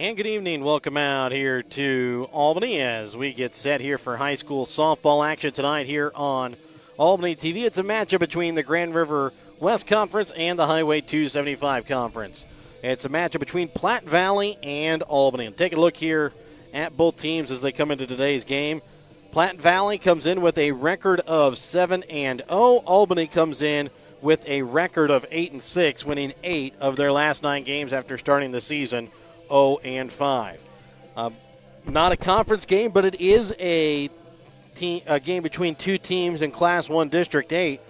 And good evening. Welcome out here to Albany as we get set here for high school softball action tonight here on Albany TV. It's a matchup between the Grand River West Conference and the Highway 275 Conference. It's a matchup between Platte Valley and Albany. Take a look here at both teams as they come into today's game. Platte Valley comes in with a record of 7-0. Albany comes in with a record of 8-6, winning 8 of their last 9 games after starting the season 0-5. Not a conference game, but it is a game between two teams in Class 1 District 8.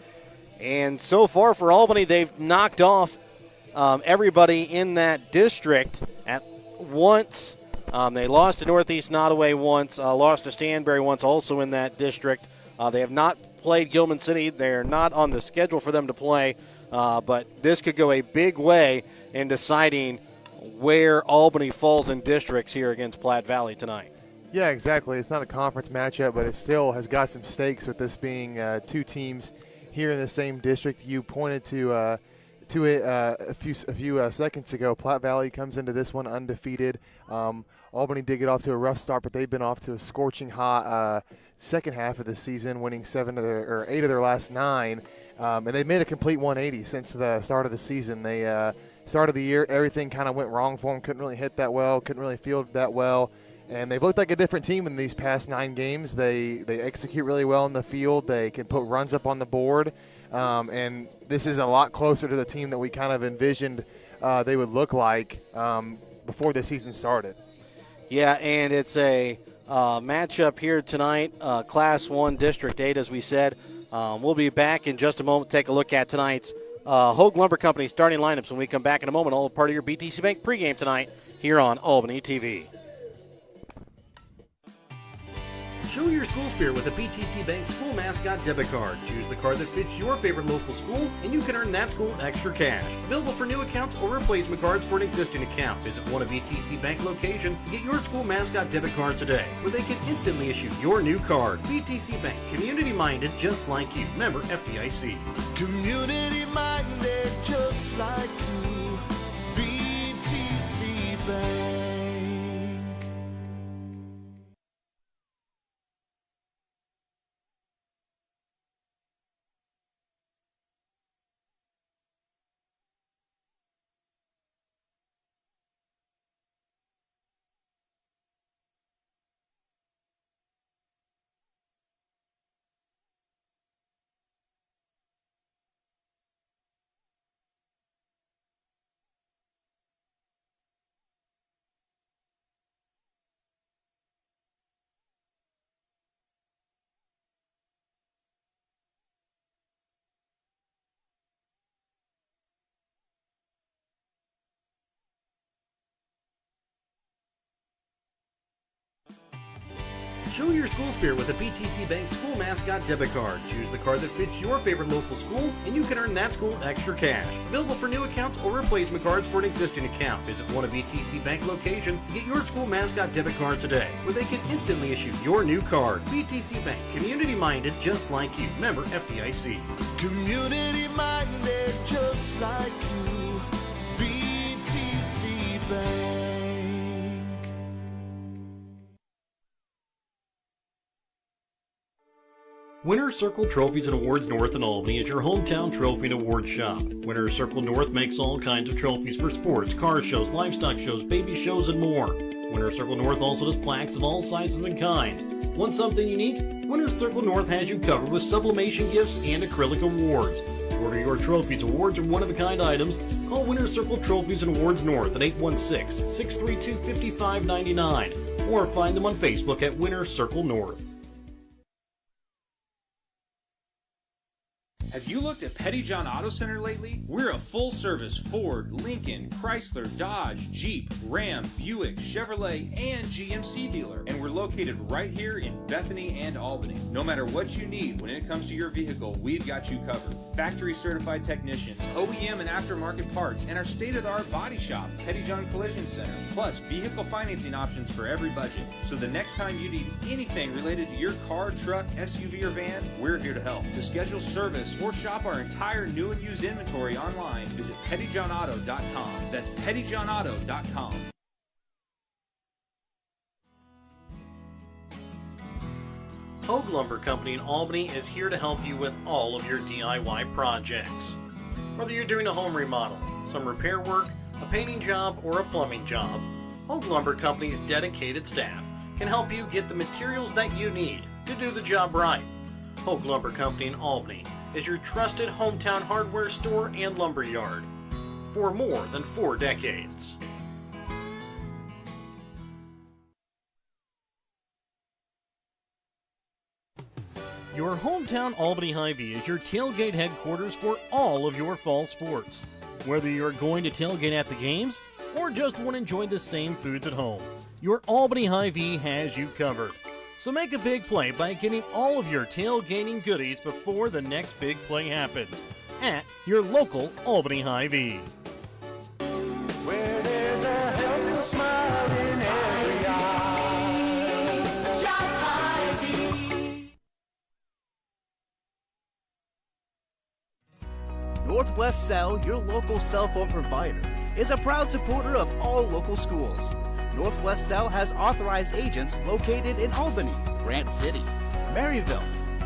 And so far for Albany, they've knocked off everybody in that district at once. They lost to Northeast Nottoway once, lost to Stanberry once, also in that district. They have not played Gilman City. They're not on the schedule for them to play, but this could go a big way in deciding where Albany falls in districts here against Platte Valley tonight. Yeah, exactly. It's not a conference matchup, but it still has got some stakes with this being two teams here in the same district. You pointed to it a few seconds ago. Platte Valley comes into this one undefeated. Albany did get off to a rough start, but they've been off to a scorching hot second half of the season, winning 8 of their last 9. And they've made a complete 180 since the start of the season. They started the year, everything kind of went wrong for them. Couldn't really hit that well, couldn't really field that well. And they've looked like a different team in these past 9 games. They execute really well in the field. They can put runs up on the board. And this is a lot closer to the team that we kind of envisioned they would look like before the season started. Yeah, and it's a matchup here tonight, Class 1 District 8, as we said. We'll be back in just a moment to take a look at tonight's Hogue Lumber Company starting lineups when we come back in a moment. All part of your BTC Bank pregame tonight here on Albany TV. Show your school spirit with a BTC Bank School Mascot Debit Card. Choose the card that fits your favorite local school, and you can earn that school extra cash. Available for new accounts or replacement cards for an existing account. Visit one of BTC Bank locations to get your School Mascot Debit Card today, where they can instantly issue your new card. BTC Bank, community-minded just like you. Member FDIC. Community-minded just like you. BTC Bank. Show your school spirit with a BTC Bank School Mascot Debit Card. Choose the card that fits your favorite local school, and you can earn that school extra cash. Available for new accounts or replacement cards for an existing account. Visit one of BTC Bank locations to get your School Mascot Debit Card today, where they can instantly issue your new card. BTC Bank, community-minded just like you. Member FDIC. Community-minded just like you. BTC Bank. Winner's Circle Trophies and Awards North in Albany is your hometown trophy and award shop. Winner's Circle North makes all kinds of trophies for sports, car shows, livestock shows, baby shows, and more. Winner's Circle North also does plaques of all sizes and kinds. Want something unique? Winner's Circle North has you covered with sublimation gifts and acrylic awards. To order your trophies, awards, or one-of-a-kind items, call Winner's Circle Trophies and Awards North at 816-632-5599 or find them on Facebook at Winner's Circle North. Have you looked at Pettyjohn Auto Center lately? We're a full-service Ford, Lincoln, Chrysler, Dodge, Jeep, Ram, Buick, Chevrolet, and GMC dealer. And we're located right here in Bethany and Albany. No matter what you need when it comes to your vehicle, we've got you covered. Factory-certified technicians, OEM and aftermarket parts, and our state-of-the-art body shop, Pettyjohn Collision Center. Plus, vehicle financing options for every budget. So the next time you need anything related to your car, truck, SUV, or van, we're here to help. To schedule service or shop our entire new and used inventory online, visit pettyjohnauto.com. That's pettyjohnauto.com. Hogue Lumber Company in Albany is here to help you with all of your DIY projects. Whether you're doing a home remodel, some repair work, a painting job, or a plumbing job, Hogue Lumber Company's dedicated staff can help you get the materials that you need to do the job right. Hogue Lumber Company in Albany is your trusted hometown hardware store and lumber yard for more than 4 decades. Your hometown Albany Hy-Vee is your tailgate headquarters for all of your fall sports. Whether you're going to tailgate at the games or just want to enjoy the same foods at home, your Albany Hy-Vee has you covered. So make a big play by getting all of your tailgating goodies before the next big play happens at your local Albany Hy-Vee. Where there's a helpful smile in every eye. Shop Hy-Vee. Northwest Cell, your local cell phone provider, is a proud supporter of all local schools. Northwest Cell has authorized agents located in Albany, Grant City, Maryville,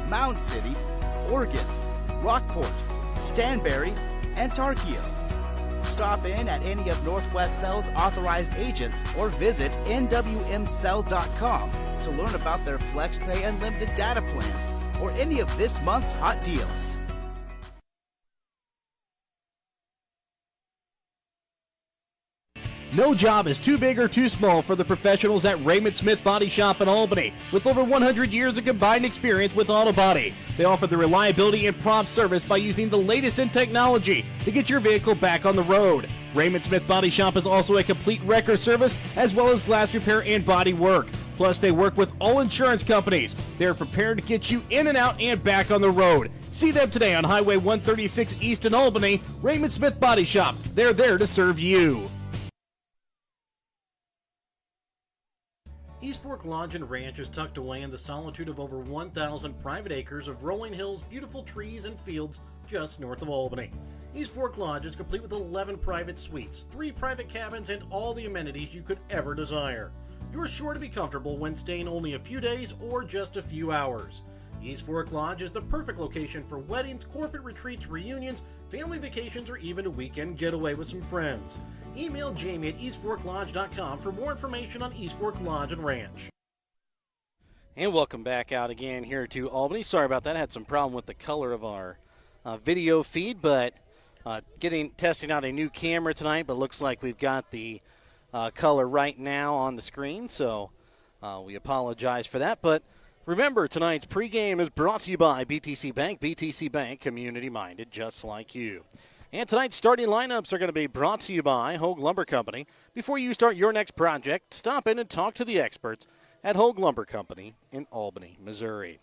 Mound City, Oregon, Rockport, Stanberry, and Tarkio. Stop in at any of Northwest Cell's authorized agents or visit nwmcell.com to learn about their FlexPay unlimited data plans or any of this month's hot deals. No job is too big or too small for the professionals at Raymond Smith Body Shop in Albany. With over 100 years of combined experience with auto body, they offer the reliability and prompt service by using the latest in technology to get your vehicle back on the road. Raymond Smith Body Shop is also a complete wrecker service as well as glass repair and body work. Plus, they work with all insurance companies. They are prepared to get you in and out and back on the road. See them today on Highway 136 East in Albany. Raymond Smith Body Shop. They're there to serve you. East Fork Lodge and Ranch is tucked away in the solitude of over 1,000 private acres of rolling hills, beautiful trees, and fields just north of Albany. East Fork Lodge is complete with 11 private suites, 3 private cabins, and all the amenities you could ever desire. You're sure to be comfortable when staying only a few days or just a few hours. East Fork Lodge is the perfect location for weddings, corporate retreats, reunions, family vacations, or even a weekend getaway with some friends. Email Jamie at eastforklodge.com for more information on East Fork Lodge and Ranch. And welcome back out again here to Albany. Sorry about that. I had some problem with the color of our video feed, but testing out a new camera tonight, but looks like we've got the color right now on the screen, so we apologize for that. But remember, tonight's pregame is brought to you by BTC Bank. BTC Bank, community-minded, just like you. And tonight's starting lineups are going to be brought to you by Hogue Lumber Company. Before you start your next project, stop in and talk to the experts at Hogue Lumber Company in Albany, Missouri.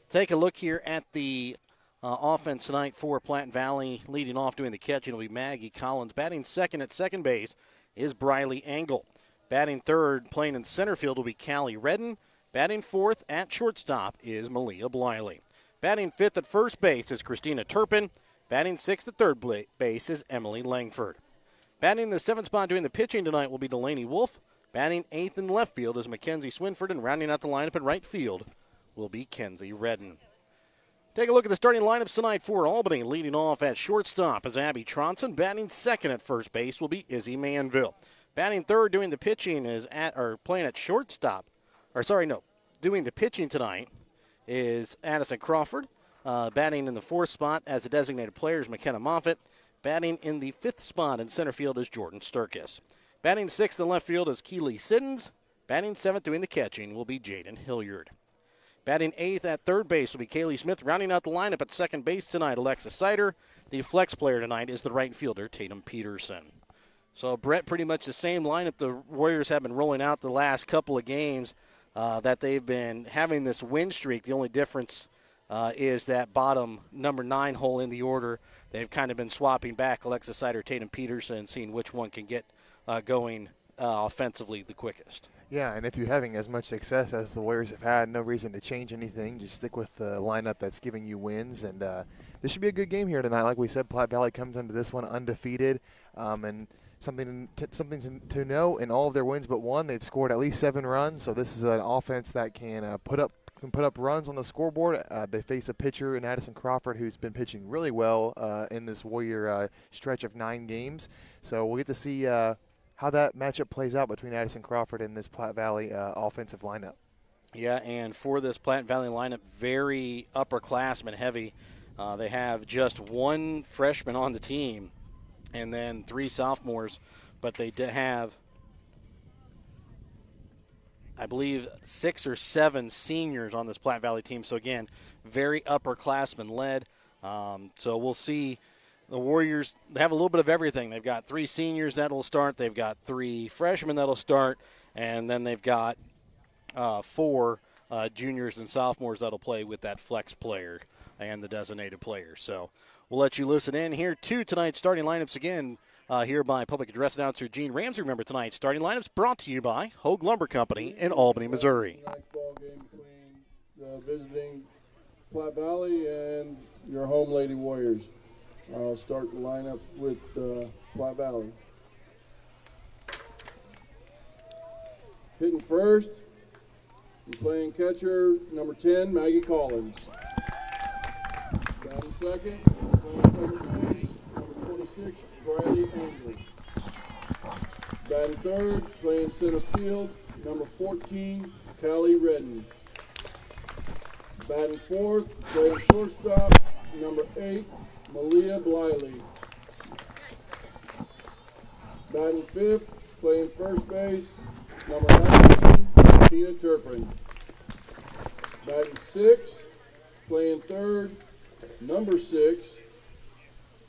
Take a look here at the offense tonight for Platte Valley. Leading off doing the catching will be Maggie Collins. Batting second at second base is Briley Engel. Batting third, playing in center field, will be Callie Redden. Batting fourth at shortstop is Malia Bliley. Batting fifth at first base is Christina Turpin. Batting sixth at third base is Emily Langford. Batting in the seventh spot doing the pitching tonight will be Delaney Wolf. Batting eighth in left field is Mackenzie Swinford, and rounding out the lineup in right field will be Kenzie Redden. Take a look at the starting lineups tonight for Albany. Leading off at shortstop is Abby Tronson. Batting second at first base will be Izzy Manville. Batting third doing the pitching is playing at shortstop. Doing the pitching tonight is Addison Crawford. Batting in the fourth spot as a designated player is McKenna Moffitt. Batting in the fifth spot in center field is Jordan Sturkis. Batting sixth in left field is Keely Siddons. Batting seventh doing the catching will be Jaden Hilliard. Batting eighth at third base will be Kaylee Smith. Rounding out the lineup at second base tonight, Alexa Sider. The flex player tonight is the right fielder, Tatum Peterson. So, Brett, pretty much the same lineup the Warriors have been rolling out the last couple of games that they've been having this win streak. The only difference is that bottom number 9 hole in the order. They've kind of been swapping back Alexa Sider, Tatum Peterson, and seeing which one can get going offensively the quickest. Yeah, and if you're having as much success as the Warriors have had, no reason to change anything. Just stick with the lineup that's giving you wins. And this should be a good game here tonight. Like we said, Platte Valley comes into this one undefeated. And something to know, in all of their wins but one, they've scored at least 7 runs. So this is an offense that can put up can put up runs on the scoreboard. They face a pitcher in Addison Crawford who's been pitching really well in this Warrior stretch of 9 games. So we'll get to see how that matchup plays out between Addison Crawford and this Platte Valley offensive lineup. Yeah, and for this Platte Valley lineup, very upperclassmen heavy. They have just 1 freshman on the team and then 3 sophomores, but they did have, I believe, 6 or 7 seniors on this Platte Valley team. So, again, very upperclassmen led. So we'll see the Warriors. They have a little bit of everything. They've got 3 seniors that will start. They've got 3 freshmen that will start. And then they've got 4 juniors and sophomores that will play with that flex player and the designated player. So we'll let you listen in here to tonight's starting lineups again. Here by public address announcer Gene Ramsey. Remember, tonight's starting lineups brought to you by Hogue Lumber Company in Albany, Missouri. Tonight's ball game between the visiting Platte Valley and your home Lady Warriors. I'll start the lineup with Platte Valley. Hitting first and playing catcher, number 10, Maggie Collins. Batting second, playing second base, number 26, Bradley Angels. Batting third, playing center field, number 14, Callie Redden. Batting fourth, playing shortstop, number 8, Malia Bliley. Batting fifth, playing first base, number 19, Tina Turpin. Batting sixth, playing third, number 6,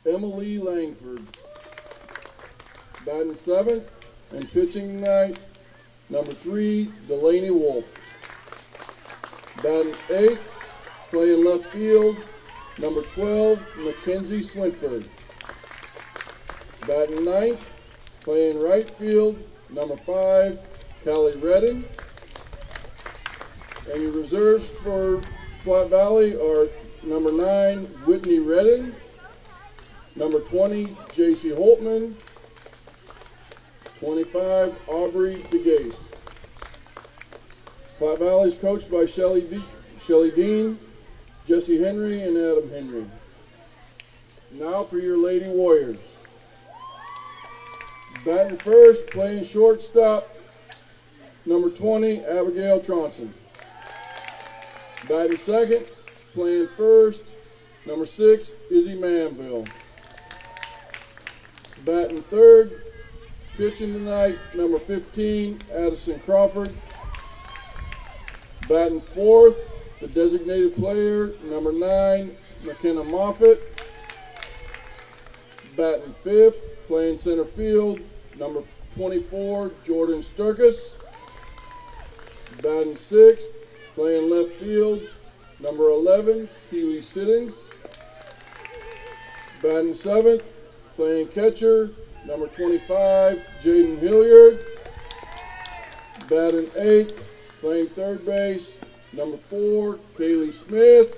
Emily Langford. Batting seventh and pitching tonight, number 3, Delaney Wolf. Batting eighth, playing left field, number 12, Mackenzie Swinford. Batting ninth, playing right field, number 5, Callie Redden. And your reserves for Platte Valley are number 9, Whitney Redden, number 20, J.C. Holtman, 25, Aubrey DeGase. Platte Valley is coached by Shelley Dean, Jesse Henry, and Adam Henry. Now for your Lady Warriors. Batting first, playing shortstop, number 20, Abigail Tronson. Batting second, playing first, number 6, Izzy Manville. Batting third, pitching tonight, number 15, Addison Crawford. Batting fourth, the designated player, number 9, McKenna Moffitt. Batting fifth, playing center field, number 24, Jordan Sturkis. Batting sixth, playing left field, number 11, Keely Siddings. Batting seventh, playing catcher, number 25, Jaden Hilliard. Batting eighth, playing third base, number 4, Kaylee Smith.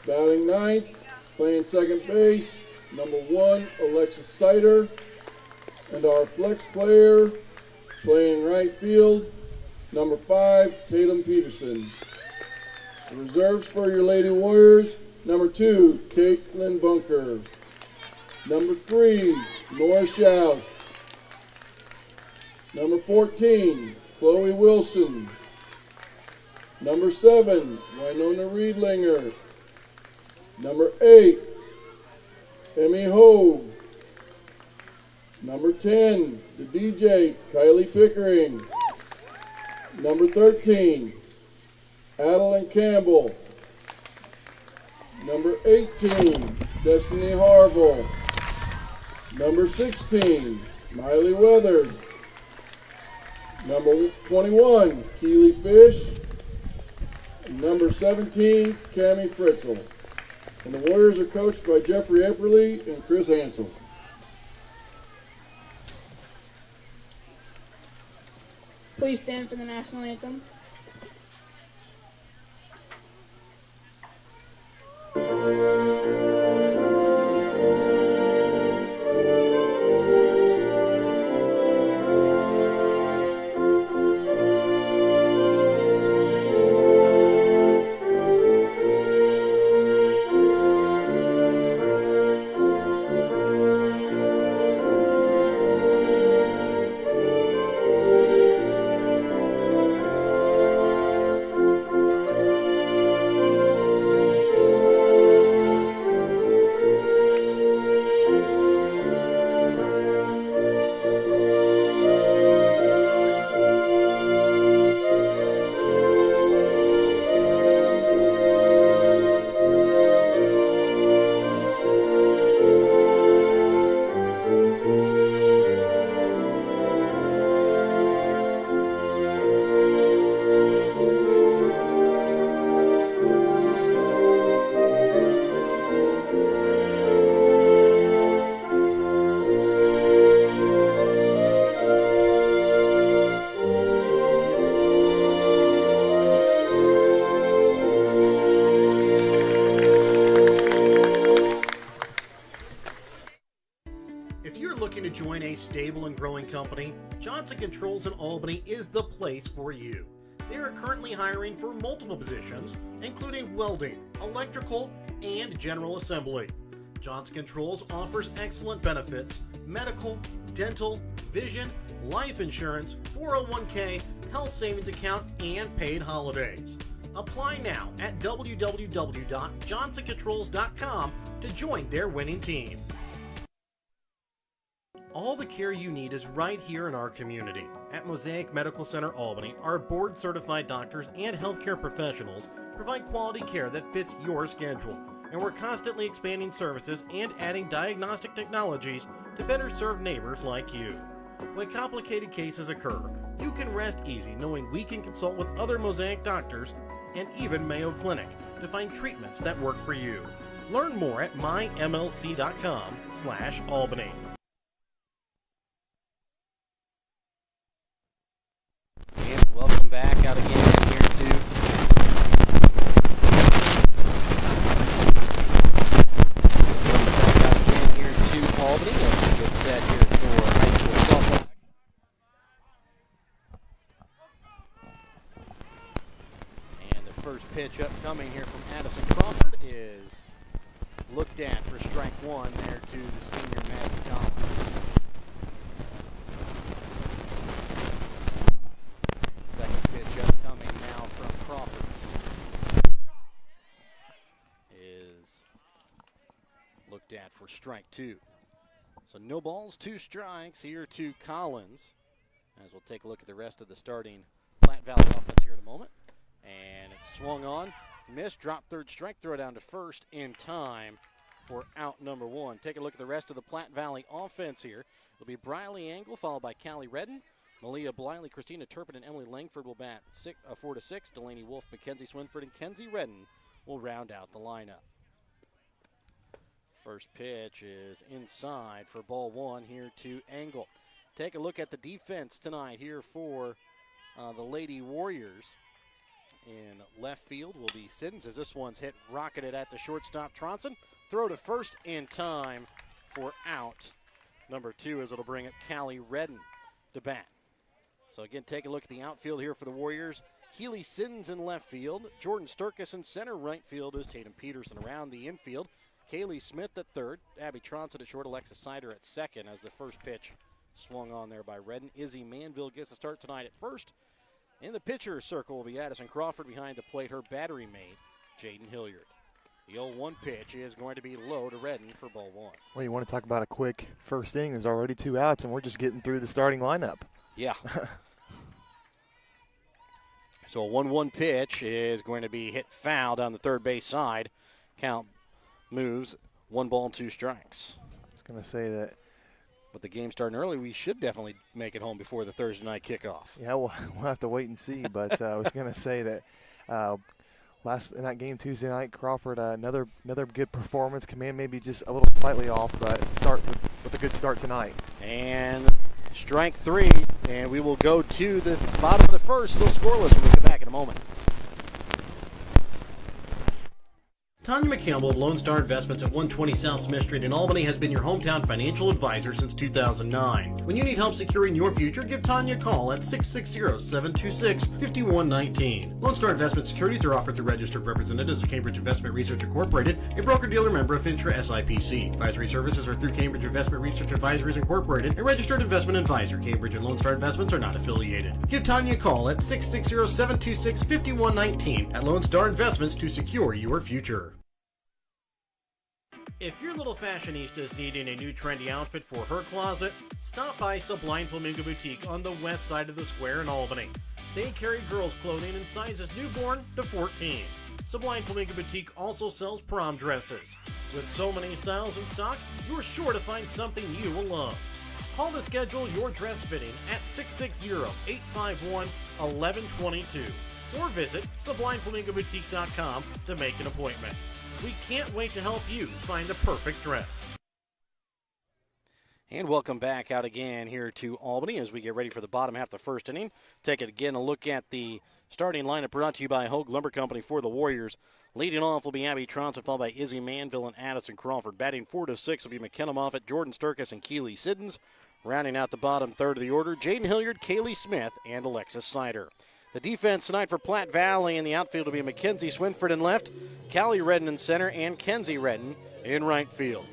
Batting ninth, playing second base, number 1, Alexis Sider. And our flex player, playing right field, number 5, Tatum Peterson. The reserves for your Lady Warriors, number 2, Caitlin Bunker. Number 3, Nora Schausch. Number 14, Chloe Wilson. Number 7, Winona Riedlinger. Number 8, Emmy Hogue. Number 10, the DJ, Kylie Pickering. Number 13, Adeline Campbell. Number 18, Destiny Harville. Number 16, Miley Weathered. Number 21, Keely Fish. Number 17, Cammie Fritzl. And the Warriors are coached by Jeffrey Epperly and Chris Ansel. Please stand for the national anthem. join a stable and growing company? Johnson Controls in Albany is the place for you. They are currently hiring for multiple positions, including welding, electrical, and general assembly. Johnson Controls offers excellent benefits: medical, dental, vision, life insurance, 401k, health savings account, and paid holidays. Apply now at www.johnsoncontrols.com to join their winning team. All the care you need is right here in our community. At Mosaic Medical Center Albany, our board-certified doctors and healthcare professionals provide quality care that fits your schedule. And we're constantly expanding services and adding diagnostic technologies to better serve neighbors like you. When complicated cases occur, you can rest easy knowing we can consult with other Mosaic doctors and even Mayo Clinic to find treatments that work for you. Learn more at mymlc.com/Albany. And welcome back out again here to Albany as we get set here for high school softball. And the first pitch upcoming here from Addison Crawford is looked at for strike one there to the senior Maggie Collins. Second pitch upcoming now from Crawford is looked at for strike two. So no balls, 2 strikes here to Collins. As we'll take a look at the rest of the starting Platte Valley offense here in a moment. And it's swung on, missed, drop third strike, throw down to first in time for out number 1. Take a look at the rest of the Platte Valley offense here. It'll be Briley Angle followed by Callie Redden. Malia Bliley, Christina Turpin, and Emily Langford will bat 4-6. Delaney Wolf, Mackenzie Swinford, and Kenzie Redden will round out the lineup. First pitch is inside for ball 1 here to Angle. Take a look at the defense tonight here for the Lady Warriors. In left field will be Siddons as this one's hit, rocketed at the shortstop Tronson. Throw to first in time for out number 2 as it'll bring up Callie Redden to bat. So again, take a look at the outfield here for the Warriors. Healy Siddons in left field. Jordan Sturkis in center. Right field is Tatum Peterson. Around the infield, Kaylee Smith at third, Abby Tronson at short, Alexis Sider at second as the first pitch swung on there by Redden. Izzy Manville gets a start tonight at first. In the pitcher's circle will be Addison Crawford. Behind the plate, her battery mate, Jaden Hilliard. The 0-1 pitch is going to be low to Redden for ball 1. Well, you want to talk about a quick first inning. There's already 2 outs, and we're just getting through the starting lineup. Yeah. So a 1-1 pitch is going to be hit foul down the third base side. Count moves, 1 ball, 2 strikes. I was going to say that. With the game starting early, we should definitely make it home before the Thursday night kickoff. Yeah, we'll have to wait and see. But I was going to say that in that game Tuesday night, Crawford, another good performance. Command maybe just a little slightly off, but start with a good start tonight. And strike 3, and we will go to the bottom of the first. Still scoreless when we come back in a moment. Tanya McCampbell of Lone Star Investments at 120 South Smith Street in Albany has been your hometown financial advisor since 2009. When you need help securing your future, give Tanya a call at 660-726-5119. Lone Star Investment Securities are offered through registered representatives of Cambridge Investment Research Incorporated, a broker-dealer member of FINTRA SIPC. Advisory services are through Cambridge Investment Research Advisories Incorporated, a registered investment advisor. Cambridge and Lone Star Investments are not affiliated. Give Tanya a call at 660-726-5119 at Lone Star Investments to secure your future. If your little fashionista is needing a new trendy outfit for her closet, stop by Sublime Flamingo Boutique on the west side of the square in Albany. They carry girls' clothing in sizes newborn to 14. Sublime Flamingo Boutique also sells prom dresses. With so many styles in stock, you're sure to find something you will love. Call to schedule your dress fitting at 660-851-1122 or visit SublimeFlamingoBoutique.com to make an appointment. We can't wait to help you find the perfect dress. And welcome back out again here to Albany as we get ready for the bottom half of the first inning. Take it again, a look at the starting lineup brought to you by Hogue Lumber Company for the Warriors. Leading off will be Abby Tronson, followed by Izzy Manville and Addison Crawford. Batting 4 to 6 will be McKenna Moffitt, Jordan Sturkis, and Keely Siddons. Rounding out the bottom third of the order, Jaden Hilliard, Kaylee Smith, and Alexis Sider. The defense tonight for Platte Valley in the outfield will be Mackenzie Swinford in left, Callie Redden in center, and Kenzie Redden in right field.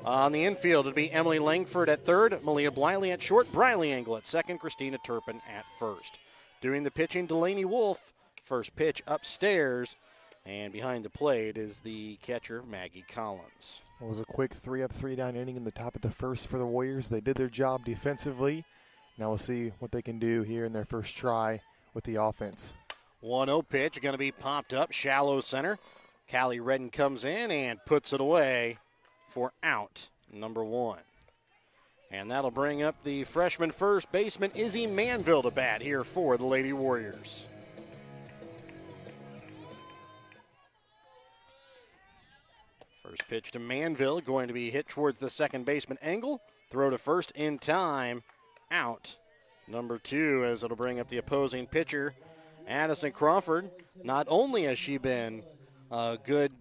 On the infield, it'll be Emily Langford at third, Malia Bliley at short, Briley Engel at second, Christina Turpin at first. Doing the pitching, Delaney Wolf. First pitch upstairs, and behind the plate is the catcher, Maggie Collins. It was a quick 3-up, 3-down inning in the top of the first for the Warriors. They did their job defensively. Now we'll see what they can do here in their first try with the offense. 1-0 pitch going to be popped up, shallow center. Callie Redden comes in and puts it away for out number 1. And that'll bring up the freshman first baseman, Izzy Manville, to bat here for the Lady Warriors. First pitch to Manville, going to be hit towards the second baseman, Engel. Throw to first in time, out number 2, as it'll bring up the opposing pitcher, Addison Crawford. Not only has she been good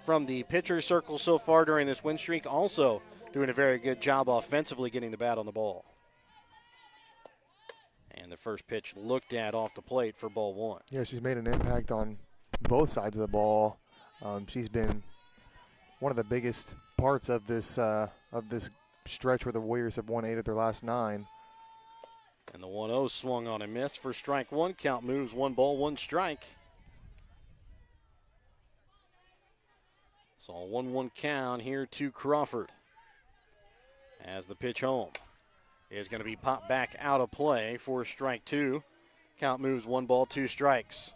from the pitcher circle so far during this win streak, also doing a very good job offensively getting the bat on the ball. And the first pitch looked at off the plate for ball 1. Yeah, she's made an impact on both sides of the ball. She's been one of the biggest parts of this stretch where the Warriors have won 8 of their last 9. And the 1-0 swung on and missed for strike 1. Count moves 1 ball, 1 strike. So a 1-1 count here to Crawford. As the pitch home is going to be popped back out of play for strike 2. Count moves 1 ball, 2 strikes.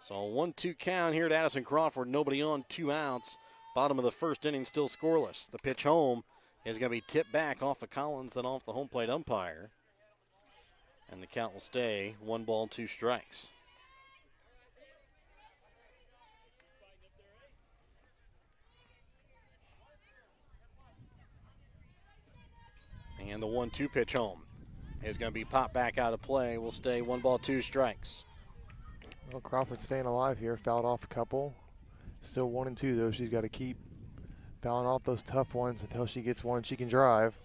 So a 1-2 count here to Addison Crawford. Nobody on, 2 outs. Bottom of the first inning still scoreless. The pitch home is going to be tipped back off of Collins, then off the home plate umpire. And the count will stay 1 ball, 2 strikes. And the 1-2 pitch home is going to be popped back out of play. Will stay 1 ball, 2 strikes. Well, Crawford's staying alive here. Fouled off a couple. Still 1-2 though. She's got to keep fouling off those tough ones until she gets one she can drive.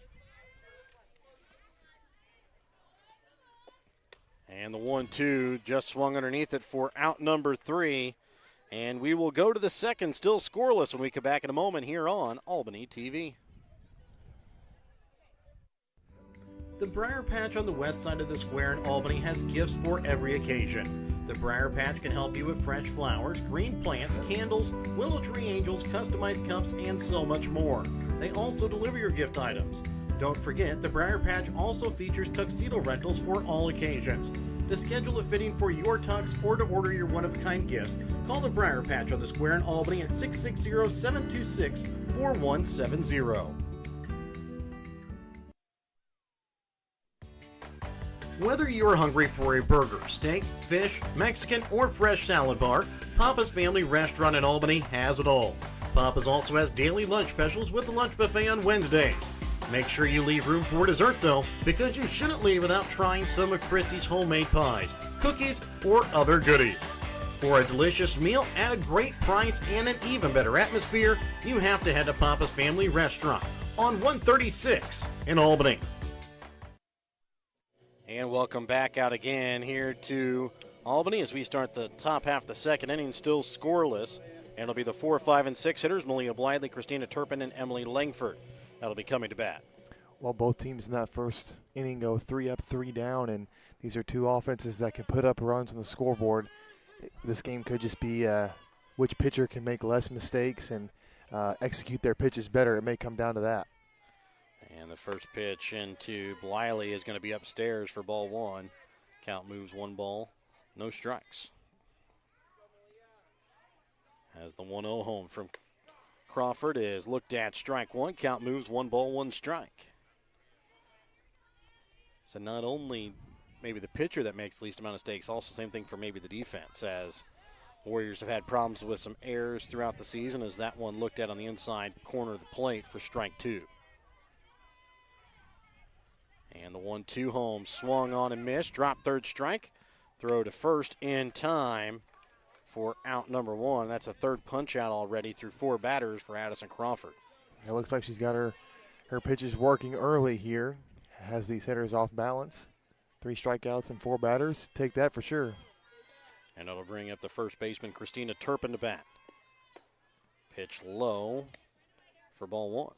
And the 1-2 just swung underneath it for out number 3. And we will go to the second, still scoreless when we come back in a moment here on Albany TV. The Briar Patch on the west side of the square in Albany has gifts for every occasion. The Briar Patch can help you with fresh flowers, green plants, candles, willow tree angels, customized cups, and so much more. They also deliver your gift items. Don't forget, the Briar Patch also features tuxedo rentals for all occasions. To schedule a fitting for your tux or to order your one-of-a-kind gifts, call the Briar Patch on the square in Albany at 660-726-4170. Whether you're hungry for a burger, steak, fish, Mexican, or fresh salad bar, Papa's Family Restaurant in Albany has it all. Papa's also has daily lunch specials with the lunch buffet on Wednesdays. Make sure you leave room for dessert though, because you shouldn't leave without trying some of Christie's homemade pies, cookies, or other goodies. For a delicious meal at a great price and an even better atmosphere, you have to head to Papa's Family Restaurant on 136 in Albany. And welcome back out again here to Albany as we start the top half of the second inning, still scoreless. And it'll be the 4, 5, and 6 hitters, Malia Bliley, Christina Turpin, and Emily Langford. That'll be coming to bat. Well, both teams in that first inning go 3 up, 3 down, and these are two offenses that can put up runs on the scoreboard. This game could just be which pitcher can make less mistakes and execute their pitches better. It may come down to that. And the first pitch into Bliley is going to be upstairs for ball 1. Count moves 1 ball, no strikes. As the 1-0 home from Crawford is looked at, strike 1. Count moves 1 ball, 1 strike. So not only maybe the pitcher that makes the least amount of mistakes, also same thing for maybe the defense, as Warriors have had problems with some errors throughout the season as that one looked at on the inside corner of the plate for strike 2. And the 1-2 home, swung on and missed, dropped third strike. Throw to first in time for out number 1. That's a third punch out already through 4 batters for Addison Crawford. It looks like she's got her pitches working early here. Has these hitters off balance. 3 strikeouts and 4 batters. Take that for sure. And it'll bring up the first baseman, Christina Turpin, to bat. Pitch low for ball 1.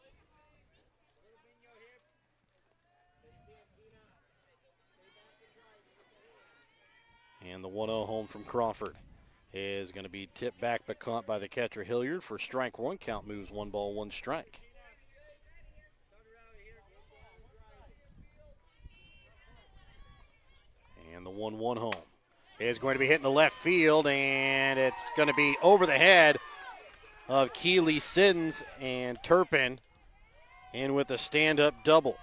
And the 1-0 home from Crawford is going to be tipped back but caught by the catcher Hilliard for strike 1. Count moves 1 ball, 1 strike. And the 1-1 home is going to be hit in the left field, and it's going to be over the head of Keely Siddons, and Turpin in with a stand-up double.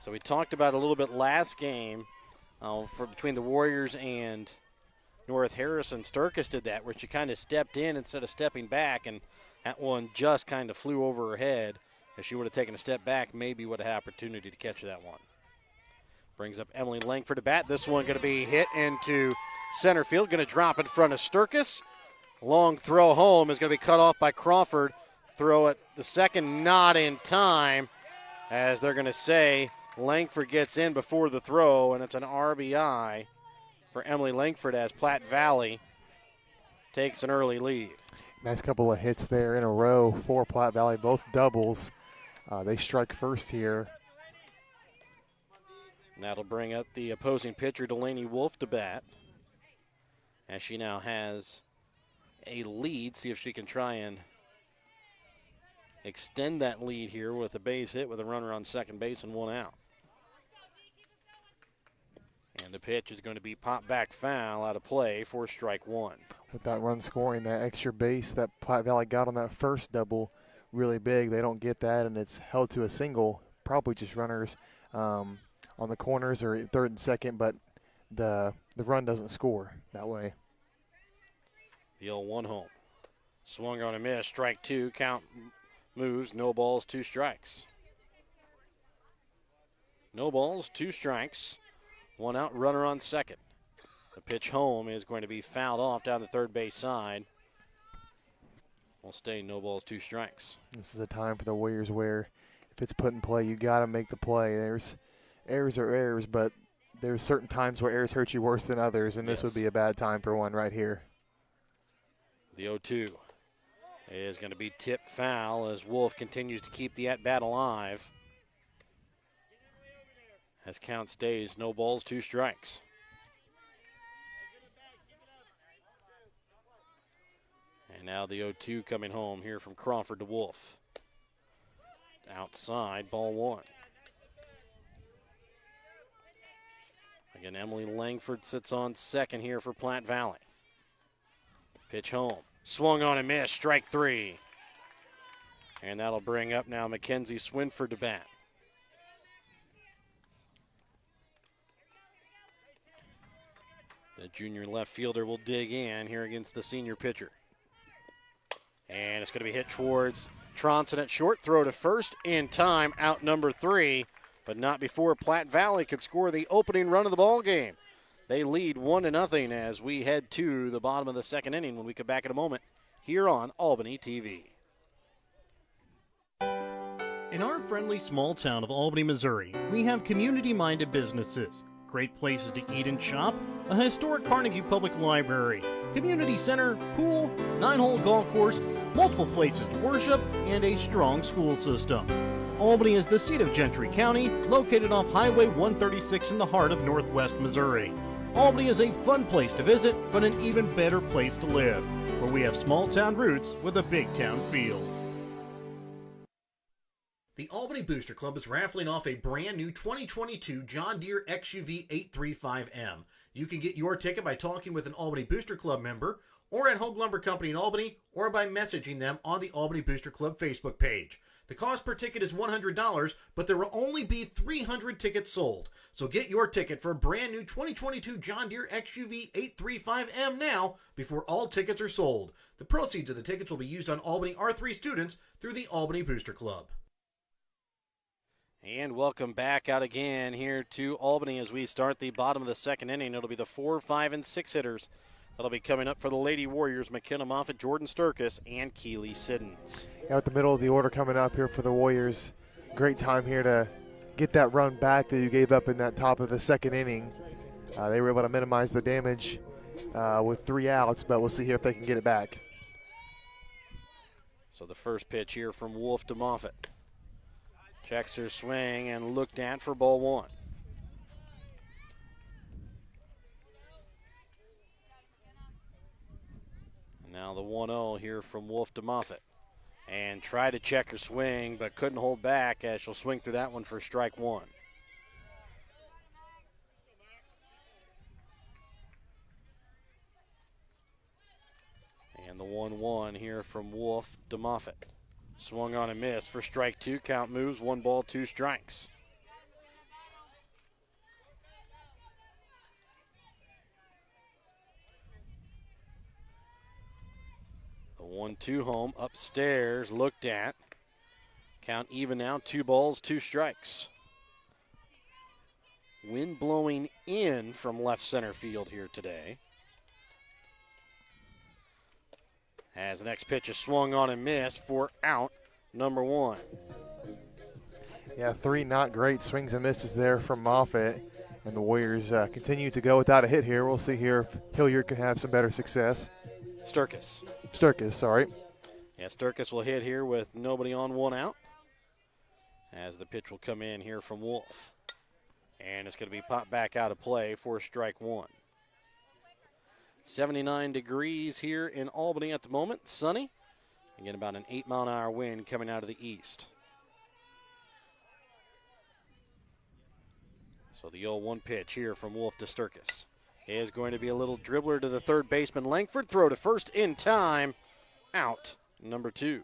So we talked about a little bit last game for between the Warriors and North Harrison. Sturkis did that, where she kind of stepped in instead of stepping back, and that one just kind of flew over her head. If she would have taken a step back, maybe would have had opportunity to catch that one. Brings up Emily Langford to bat. This one going to be hit into center field. Going to drop in front of Sturkis. Long throw home is going to be cut off by Crawford. Throw at the second, not in time, as they're going to say Langford gets in before the throw, and it's an RBI for Emily Langford as Platte Valley takes an early lead. Nice couple of hits there in a row for Platte Valley, both doubles. They strike first here. And that'll bring up the opposing pitcher, Delaney Wolf, to bat, as she now has a lead. See if she can try and extend that lead here with a base hit with a runner on second base and 1 out. And the pitch is going to be popped back foul out of play for strike 1. With that run scoring, that extra base that Platte Valley got on that first double, really big. They don't get that, and it's held to a single. Probably just runners on the corners or third and second, but the run doesn't score that way. The 0-1 home. Swung on a miss, strike 2, count moves, no balls, 2 strikes. No balls, 2 strikes, 1 out, runner on second. The pitch home is going to be fouled off down the third base side. Will stay no balls, 2 strikes. This is a time for the Warriors where if it's put in play, you got to make the play. There's errors are errors, but there's certain times where errors hurt you worse than others, and this would be a bad time for one right here. The 0-2 is going to be tipped foul as Wolf continues to keep the at-bat alive. As count stays, no balls, 2 strikes. And now the 0-2 coming home here from Crawford to Wolf. Outside, ball 1. Again, Emily Langford sits on second here for Platte Valley. Pitch home. Swung on and missed, strike 3. And that'll bring up now Mackenzie Swinford to bat. The junior left fielder will dig in here against the senior pitcher. And it's going to be hit towards Tronson at short. Throw to first in time, out number 3. But not before Platte Valley could score the opening run of the ball game. They lead 1-0 as we head to the bottom of the second inning when we come back in a moment here on Albany TV. In our friendly small town of Albany, Missouri, we have community-minded businesses, great places to eat and shop, a historic Carnegie Public Library, community center, pool, 9-hole golf course, multiple places to worship, and a strong school system. Albany is the seat of Gentry County, located off Highway 136 in the heart of northwest Missouri. Albany is a fun place to visit, but an even better place to live, where we have small town roots with a big town feel. The Albany Booster Club is raffling off a brand new 2022 John Deere XUV 835M. You can get your ticket by talking with an Albany Booster Club member, or at Hogue Lumber Company in Albany, or by messaging them on the Albany Booster Club Facebook page. The cost per ticket is $100, but there will only be 300 tickets sold. So get your ticket for a brand new 2022 John Deere XUV 835M now before all tickets are sold. The proceeds of the tickets will be used on Albany R3 students through the Albany Booster Club. And welcome back out again here to Albany as we start the bottom of the second inning. It'll be the 4, 5, and 6 hitters that'll be coming up for the Lady Warriors: McKenna Moffitt, Jordan Sturkis, and Keely Siddons. Out the middle of the order coming up here for the Warriors. Great time here to get that run back that you gave up in that top of the second inning. They were able to minimize the damage with 3 outs, but we'll see here if they can get it back. So the first pitch here from Wolf to Moffitt. Checks her swing and looked at for ball 1. And now the 1-0 here from Wolf to Moffitt. And tried to check her swing, but couldn't hold back as she'll swing through that one for strike 1. And the 1-1 here from Wolf to Moffitt. Swung on and missed for strike 2. Count moves, 1 ball, 2 strikes. The 1-2 home upstairs, looked at. Count even now, 2 balls, 2 strikes. Wind blowing in from left center field here today. As the next pitch is swung on and missed for out number 1. Yeah, 3 not great swings and misses there from Moffitt. And the Warriors continue to go without a hit here. We'll see here if Hilliard can have some better success. Sturkis, sorry. Yeah, Sturkis will hit here with nobody on, 1 out. As the pitch will come in here from Wolf. And it's going to be popped back out of play for strike 1. 79 degrees here in Albany at the moment, sunny. Again, about an 8-mile-an-hour wind coming out of the east. So the 0-1 pitch here from Wolf to Sturkis is going to be a little dribbler to the third baseman Langford. Throw to first in time. Out number 2.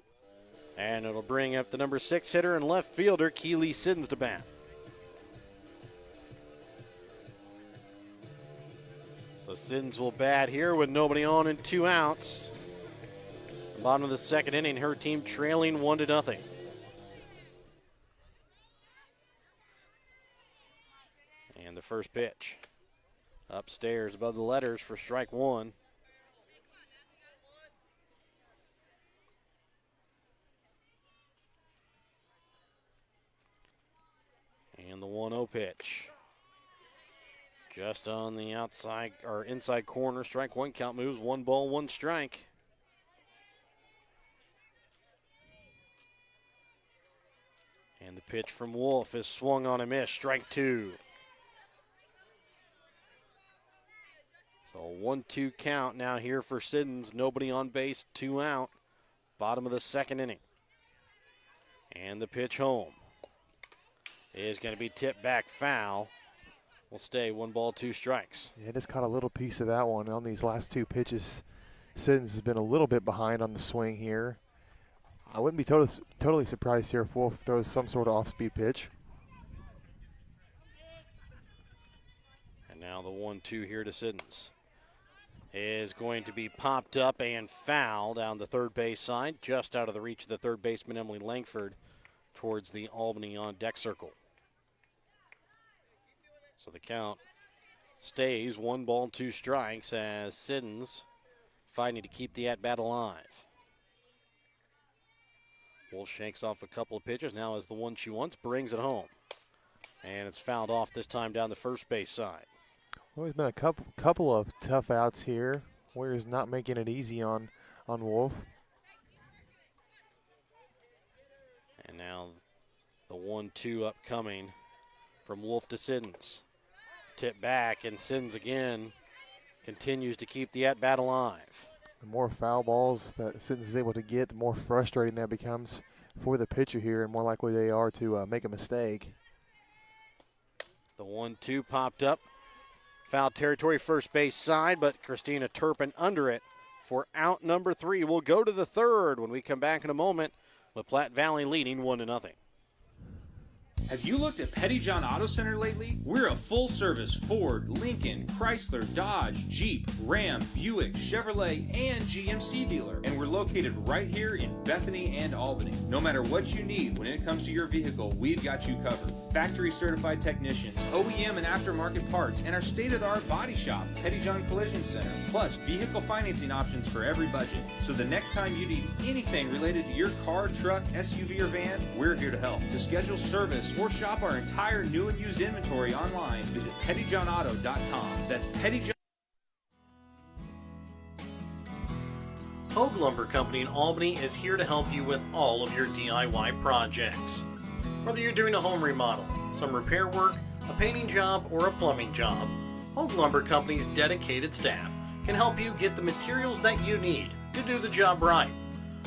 And it'll bring up the number 6 hitter and left fielder Keely Siddons to bat. So Siddons will bat here with nobody on and 2 outs. The bottom of the second inning, her team trailing 1-0. And the first pitch upstairs above the letters for strike 1. And the 1-0 pitch. Just on the outside or inside corner, strike 1. Count moves, 1 ball, 1 strike. And the pitch from Wolf is swung on a miss, strike 2. So 1-2 count now here for Siddons. Nobody on base, 2 out. Bottom of the second inning. And the pitch home is going to be tipped back foul. Will stay 1 ball, 2 strikes. Yeah, just caught a little piece of that one on these last 2 pitches. Siddons has been a little bit behind on the swing here. I wouldn't be totally surprised here if Wolf throws some sort of off-speed pitch. And now the 1-2 here to Siddons is going to be popped up and foul down the third base side, just out of the reach of the third baseman Emily Langford towards the Albany on deck circle. So the count stays 1 ball, 2 strikes as Siddons fighting to keep the at-bat alive. Wolf shakes off a couple of pitches. Now is the one she wants, brings it home. And it's fouled off this time down the first base side. Well, there's been a couple of tough outs here. Warriors not making it easy on Wolf. And now the 1-2 upcoming from Wolf to Siddons. Tip back, and Siddons again continues to keep the at-bat alive. The more foul balls that Siddons is able to get, the more frustrating that becomes for the pitcher here, and more likely they are to make a mistake. The 1-2 popped up. Foul territory, first base side, but Christina Turpin under it for out number 3. We'll go to the third when we come back in a moment with Platte Valley leading 1-0. Have you looked at Pettyjohn Auto Center lately? We're a full-service Ford, Lincoln, Chrysler, Dodge, Jeep, Ram, Buick, Chevrolet, and GMC dealer. And we're located right here in Bethany and Albany. No matter what you need when it comes to your vehicle, we've got you covered. Factory-certified technicians, OEM and aftermarket parts, and our state-of-the-art body shop, Pettyjohn Collision Center. Plus, vehicle financing options for every budget. So the next time you need anything related to your car, truck, SUV, or van, we're here to help. To schedule service or shop our entire new and used inventory online, visit pettyjohnauto.com. That's Pettyjohn. Hogue Lumber Company in Albany is here to help you with all of your DIY projects. Whether you're doing a home remodel, some repair work, a painting job, or a plumbing job, Hogue Lumber Company's dedicated staff can help you get the materials that you need to do the job right.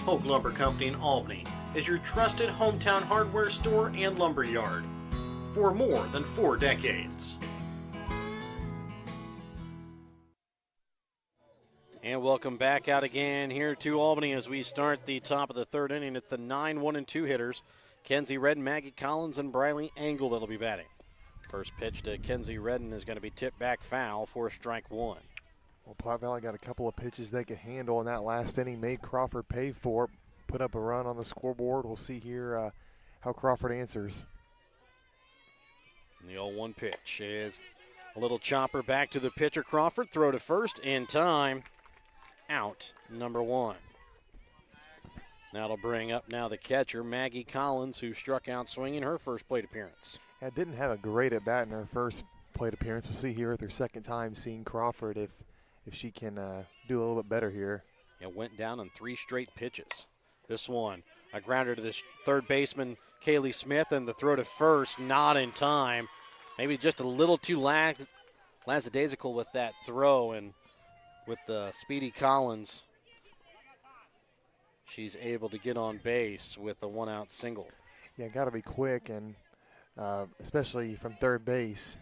Hogue Lumber Company in Albany is your trusted hometown hardware store and lumber yard for more than 4 decades. And welcome back out again here to Albany as we start the top of the third inning. It's the 9-1-2 hitters, Kenzie Redden, Maggie Collins, and Briley Engel that'll be batting. First pitch to Kenzie Redden is going to be tipped back foul for strike one. Well, Platte Valley got a couple of pitches they could handle in that last inning, made Crawford pay for it, put up a run on the scoreboard. We'll see here how Crawford answers. And the 0-1 pitch is a little chopper back to the pitcher. Crawford, throw to first in time. Out, number one. That'll bring up now the catcher, Maggie Collins, who struck out swinging her first plate appearance. Yeah, didn't have a great at-bat in her first plate appearance. We'll see here with her second time seeing Crawford if she can do a little bit better here. It went down on 3 straight pitches. This one, a grounder to the third baseman, Kaylee Smith, and the throw to first, not in time. Maybe just a little too lackadaisical with that throw, and with the speedy Collins, she's able to get on base with a 1-out single. Yeah, got to be quick, and especially from third base.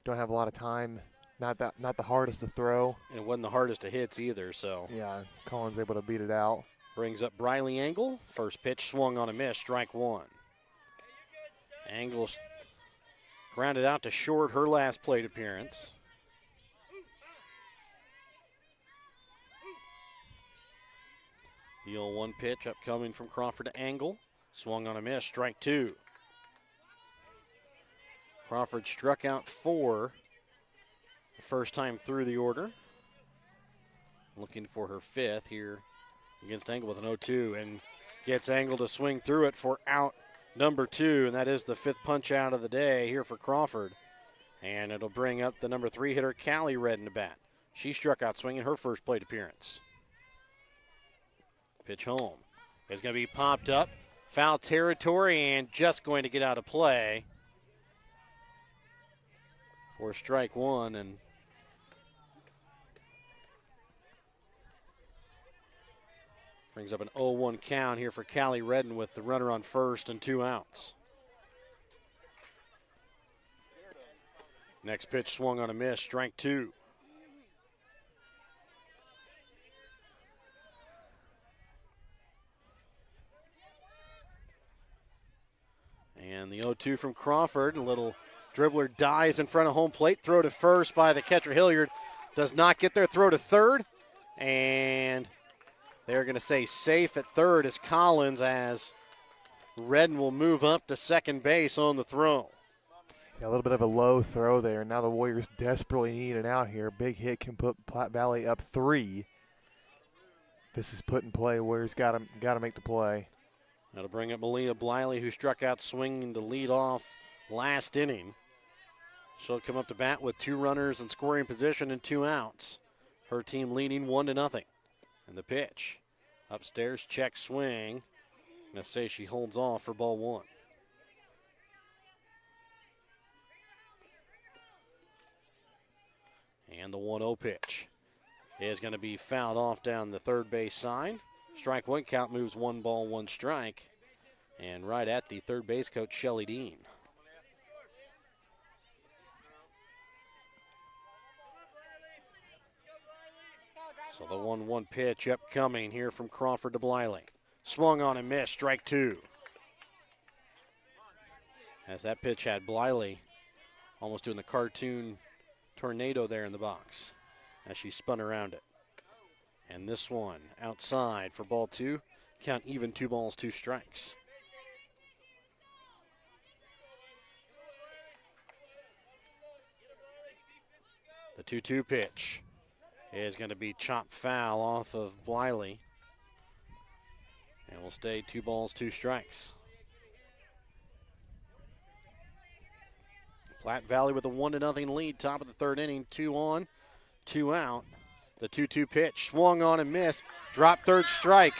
Don't have a lot of time. Not the hardest to throw. And it wasn't the hardest of hits either, so. Yeah, Collins able to beat it out. Brings up Briley Engel. First pitch swung on a miss, strike one. Engel grounded out to short her last plate appearance. The 0-1 pitch upcoming from Crawford to Engel. Swung on a miss, strike two. Crawford struck out 4 the first time through the order. Looking for her 5th here against Engel with an 0-2, and gets Engel to swing through it for out number 2, and that is the 5th punch out of the day here for Crawford. And it'll bring up the number 3 hitter, Callie Redden, to bat. She struck out swinging her first plate appearance. Pitch home. It's going to be popped up. Foul territory and just going to get out of play for strike one. And brings up an 0-1 count here for Callie Redden with the runner on first and 2 outs. Next pitch swung on a miss, strike two. And the 0-2 from Crawford, a little dribbler dies in front of home plate. Throw to first by the catcher, Hilliard. Does not get there, throw to third. And they're going to say safe at third as Collins, as Redden will move up to second base on the throw. Yeah, a little bit of a low throw there. Now the Warriors desperately need an out here. Big hit can put Platte Valley up 3. This is put in play. Warriors got to make the play. That'll bring up Malia Bliley, who struck out swinging to lead off last inning. She'll come up to bat with 2 runners in scoring position and 2 outs. Her team leading 1-0. And the pitch. Upstairs, check swing. I'm going to say she holds off for ball 1. And the 1-0 pitch is going to be fouled off down the third base side. Strike one count moves 1 ball, 1 strike. And right at the third base coach, Shelly Dean. So the 1-1 pitch upcoming here from Crawford to Bliley. Swung on and missed. Strike two. As that pitch had Bliley almost doing the cartoon tornado there in the box as she spun around it. And this one outside for ball two. Count even, 2 balls, 2 strikes. The 2-2 pitch is going to be chopped foul off of Bliley. And will stay 2 balls, 2 strikes. Platte Valley with a 1-0 lead, top of the third inning, 2 on, 2 out. The 2-2 pitch swung on and missed, dropped third strike.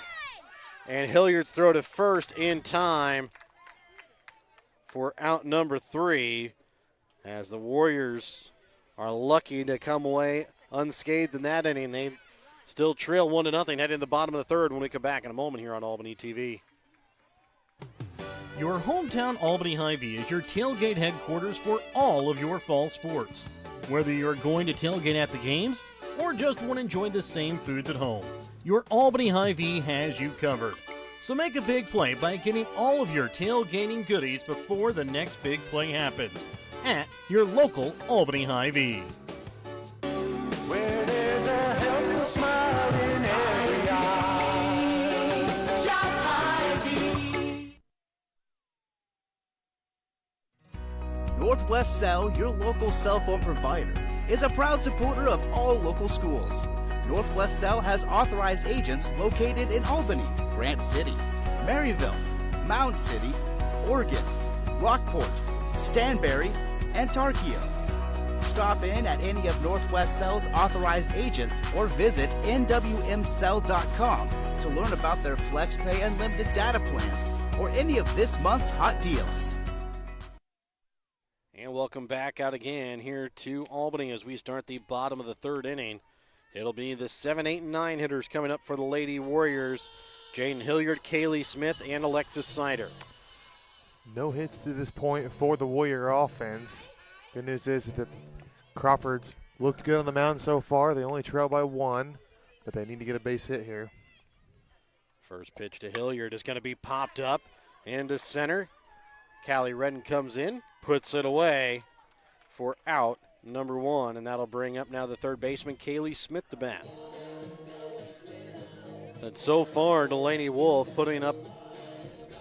And Hilliard's throw to first in time for out number 3, as the Warriors are lucky to come away unscathed in that inning. They still trail 1-0 heading in the bottom of the third when we come back in a moment here on Albany TV. Your hometown Albany Hy-Vee is your tailgate headquarters for all of your fall sports. Whether you're going to tailgate at the games or just want to enjoy the same foods at home, your Albany Hy-Vee has you covered. So make a big play by getting all of your tailgating goodies before the next big play happens at your local Albany Hy-Vee. Where there's a helpful smile in every eye. Shop Hy-Vee. Northwest Cell, your local cell phone provider, is a proud supporter of all local schools. Northwest Cell has authorized agents located in Albany, Grant City, Maryville, Mound City, Oregon, Rockport, Stanberry, and Tarkio. Stop in at any of Northwest Cell's authorized agents or visit nwmcell.com to learn about their FlexPay unlimited data plans or any of this month's hot deals. And welcome back out again here to Albany as we start the bottom of the third inning. It'll be the 7, 8, and 9 hitters coming up for the Lady Warriors. Jaden Hilliard, Kaylee Smith, and Alexis Sider. No hits to this point for the Warrior offense. Good news is that Crawford's looked good on the mound so far. They only trail by 1, but they need to get a base hit here. First pitch to Hilliard is going to be popped up into center. Callie Redden comes in, puts it away for out number 1, and that'll bring up now the third baseman, Kaylee Smith, the bat. And so far, Delaney Wolf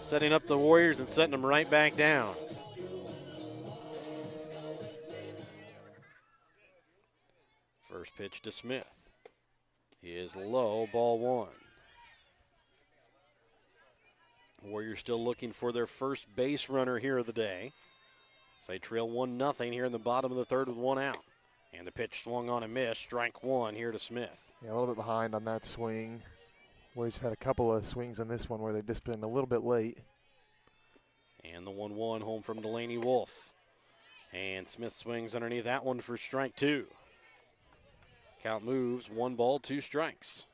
setting up the Warriors and setting them right back down. First pitch to Smith. He is low, ball 1. Warriors still looking for their first base runner here of the day. So they trail 1-0 here in the bottom of the third with 1 out. And the pitch swung on and missed. Strike 1 here to Smith. Yeah, a little bit behind on that swing. Warriors have had a couple of swings on this one where they've just been a little bit late. And the 1-1 home from Delaney Wolf. And Smith swings underneath that one for strike 2. Count moves, 1 ball, 2 strikes.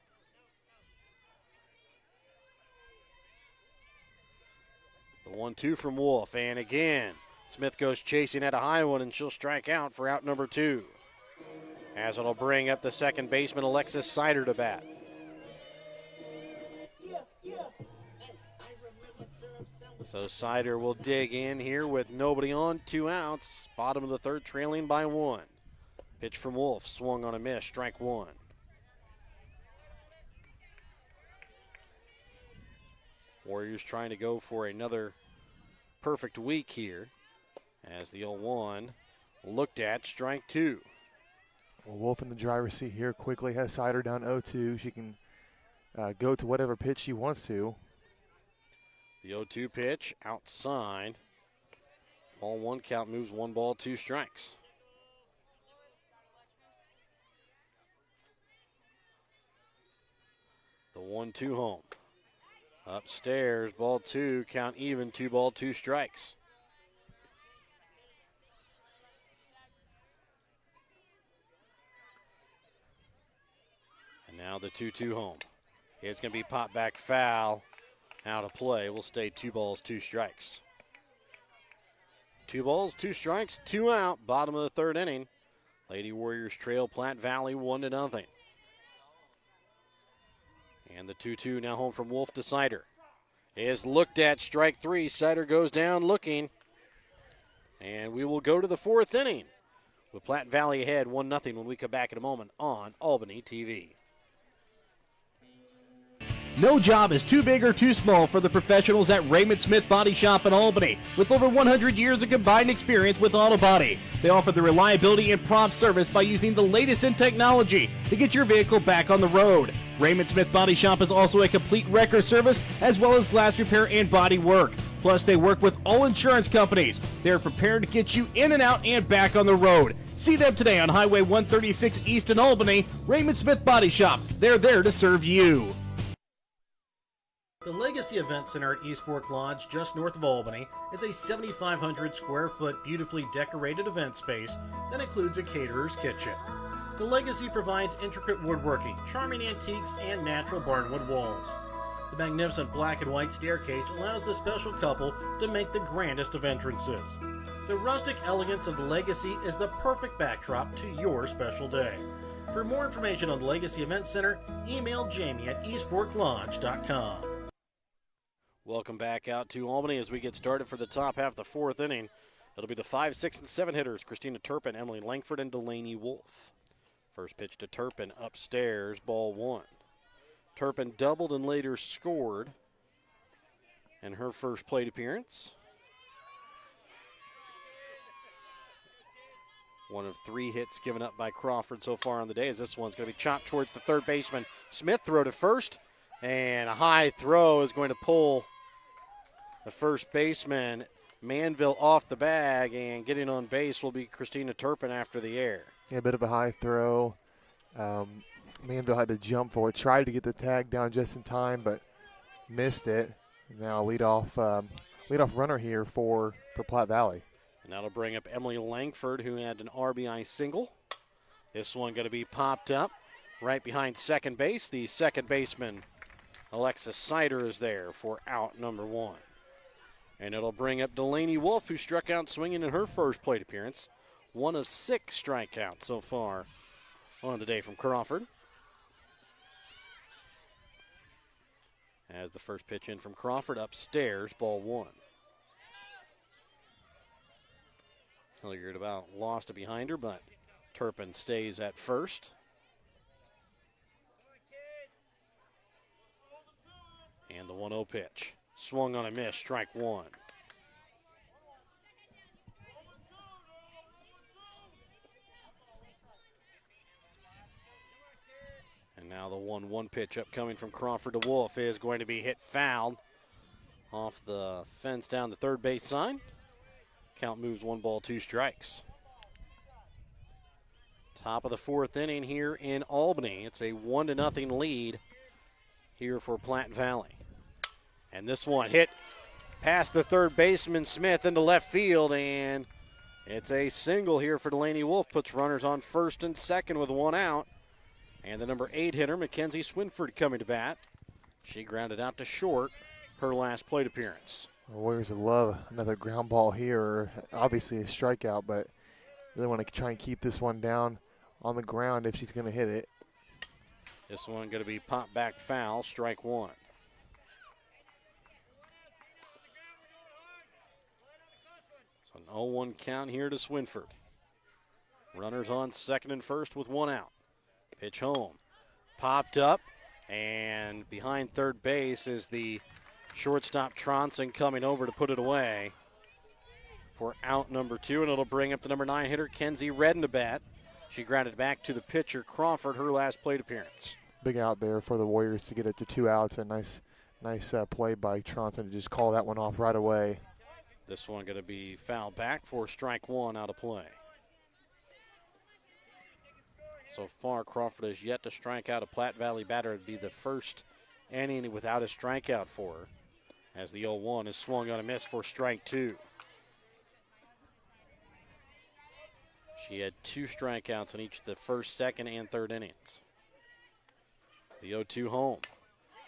The 1-2 from Wolf, and again, Smith goes chasing at a high one, and she'll strike out for out number 2. As it'll bring up the second baseman, Alexis Sider, to bat. So Sider will dig in here with nobody on, 2 outs. Bottom of the third, trailing by 1. Pitch from Wolf, swung on a miss, strike 1. Warriors trying to go for another perfect week here as the 0-1 looked at, strike 2. Well, Wolf in the driver's seat here quickly has Sider down 0-2. She can go to whatever pitch she wants to. The 0-2 pitch outside. Ball 1, count moves, 1 ball, 2 strikes. The 1-2 home. Upstairs, ball 2, count even, 2 ball, 2 strikes. And now the 2-2 home. It's going to be popped back foul. Out of play. Will stay 2 balls, 2 strikes. 2 balls, 2 strikes, 2 out. Bottom of the third inning. Lady Warriors trail Platte Valley 1-0. And the 2-2 now home from Wolf to Sider. is looked at. Strike three. Sider goes down looking. And we will go to the fourth inning with Platte Valley ahead 1-0 when we come back in a moment on Albany TV. No job is too big or too small for the professionals at Raymond Smith Body Shop in Albany. With over 100 years of combined experience with auto body, they offer the reliability and prompt service by using the latest in technology to get your vehicle back on the road. Raymond Smith Body Shop is also a complete wrecker service as well as glass repair and body work. Plus, they work with all insurance companies. They're prepared to get you in and out and back on the road. See them today on Highway 136 East in Albany. Raymond Smith Body Shop. They're there to serve you. The Legacy Event Center at East Fork Lodge, just north of Albany, is a 7,500 square foot beautifully decorated event space that includes a caterer's kitchen. The Legacy provides intricate woodworking, charming antiques, and natural barnwood walls. The magnificent black and white staircase allows the special couple to make the grandest of entrances. The rustic elegance of the Legacy is the perfect backdrop to your special day. For more information on the Legacy Event Center, email Jamie at eastforklodge.com. Welcome back out to Albany as we get started for the top half of the fourth inning. It'll be the 5, 6, and 7 hitters, Christina Turpin, Emily Langford, and Delaney Wolf. First pitch to Turpin, upstairs, ball one. Turpin doubled and later scored in her first plate appearance. One of 3 hits given up by Crawford so far on the day, as this one's going to be chopped towards the third baseman. Smith throw to first, and a high throw is going to pull the first baseman, Manville, off the bag, and getting on base will be Christina Turpin after the air. Yeah, a bit of a high throw. Manville had to jump for it, tried to get the tag down just in time, but missed it. Now leadoff runner here for Platte Valley. And that'll bring up Emily Langford, who had an RBI single. This one going to be popped up right behind second base. The second baseman, Alexis Sider, is there for out number 1. And it'll bring up Delaney Wolf, who struck out swinging in her first plate appearance. 1 of 6 strikeouts so far on the day from Crawford. As the first pitch in from Crawford, upstairs, ball 1. Hilliard about lost it behind her, but Turpin stays at first. And the 1-0 pitch. Swung on a miss, strike 1. And now the 1-1 pitch upcoming from Crawford to Wolf is going to be hit foul off the fence down the third base side. Count moves 1 ball, 2 strikes. Top of the fourth inning here in Albany. It's a 1-0 lead here for Platte Valley. And this one hit past the third baseman Smith into left field, and it's a single here for Delaney Wolf. Puts runners on first and second with 1 out. And the number 8 hitter, Mackenzie Swinford, coming to bat. She grounded out to short her last plate appearance. The Warriors would love another ground ball here, obviously a strikeout, but really want to try and keep this one down on the ground if she's going to hit it. This one going to be popped back foul, strike 1. So an 0-1 count here to Swinford. Runners on second and first with 1 out. Pitch home. Popped up, and behind third base is the shortstop Tronson coming over to put it away for out number 2, and it'll bring up the number 9 hitter, Kenzie Redden, to bat. She grounded back to the pitcher, Crawford, her last plate appearance. Big out there for the Warriors to get it to 2 outs. A nice play by Tronson to just call that one off right away. This one going to be fouled back for strike 1 out of play. So far, Crawford has yet to strike out a Platte Valley batter. It'd be the first inning without a strikeout for her, as the 0-1 is swung on a miss for strike 2. She had 2 strikeouts in each of the first, second, and third innings. The 0-2 home.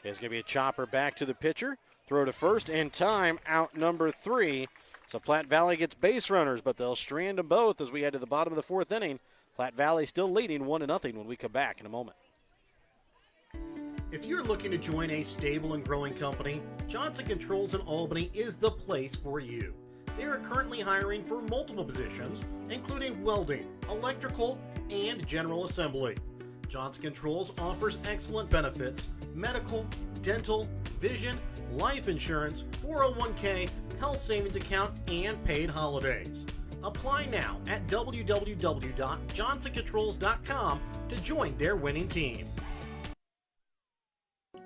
There's going to be a chopper back to the pitcher. Throw to first in time, out number 3. So Platte Valley gets base runners, but they'll strand them both as we head to the bottom of the fourth inning. Platte Valley still leading 1-0 when we come back in a moment. If you're looking to join a stable and growing company, Johnson Controls in Albany is the place for you. They are currently hiring for multiple positions, including welding, electrical, and general assembly. Johnson Controls offers excellent benefits: medical, dental, vision, life insurance, 401k, health savings account, and paid holidays. Apply now at www.johnsoncontrols.com to join their winning team.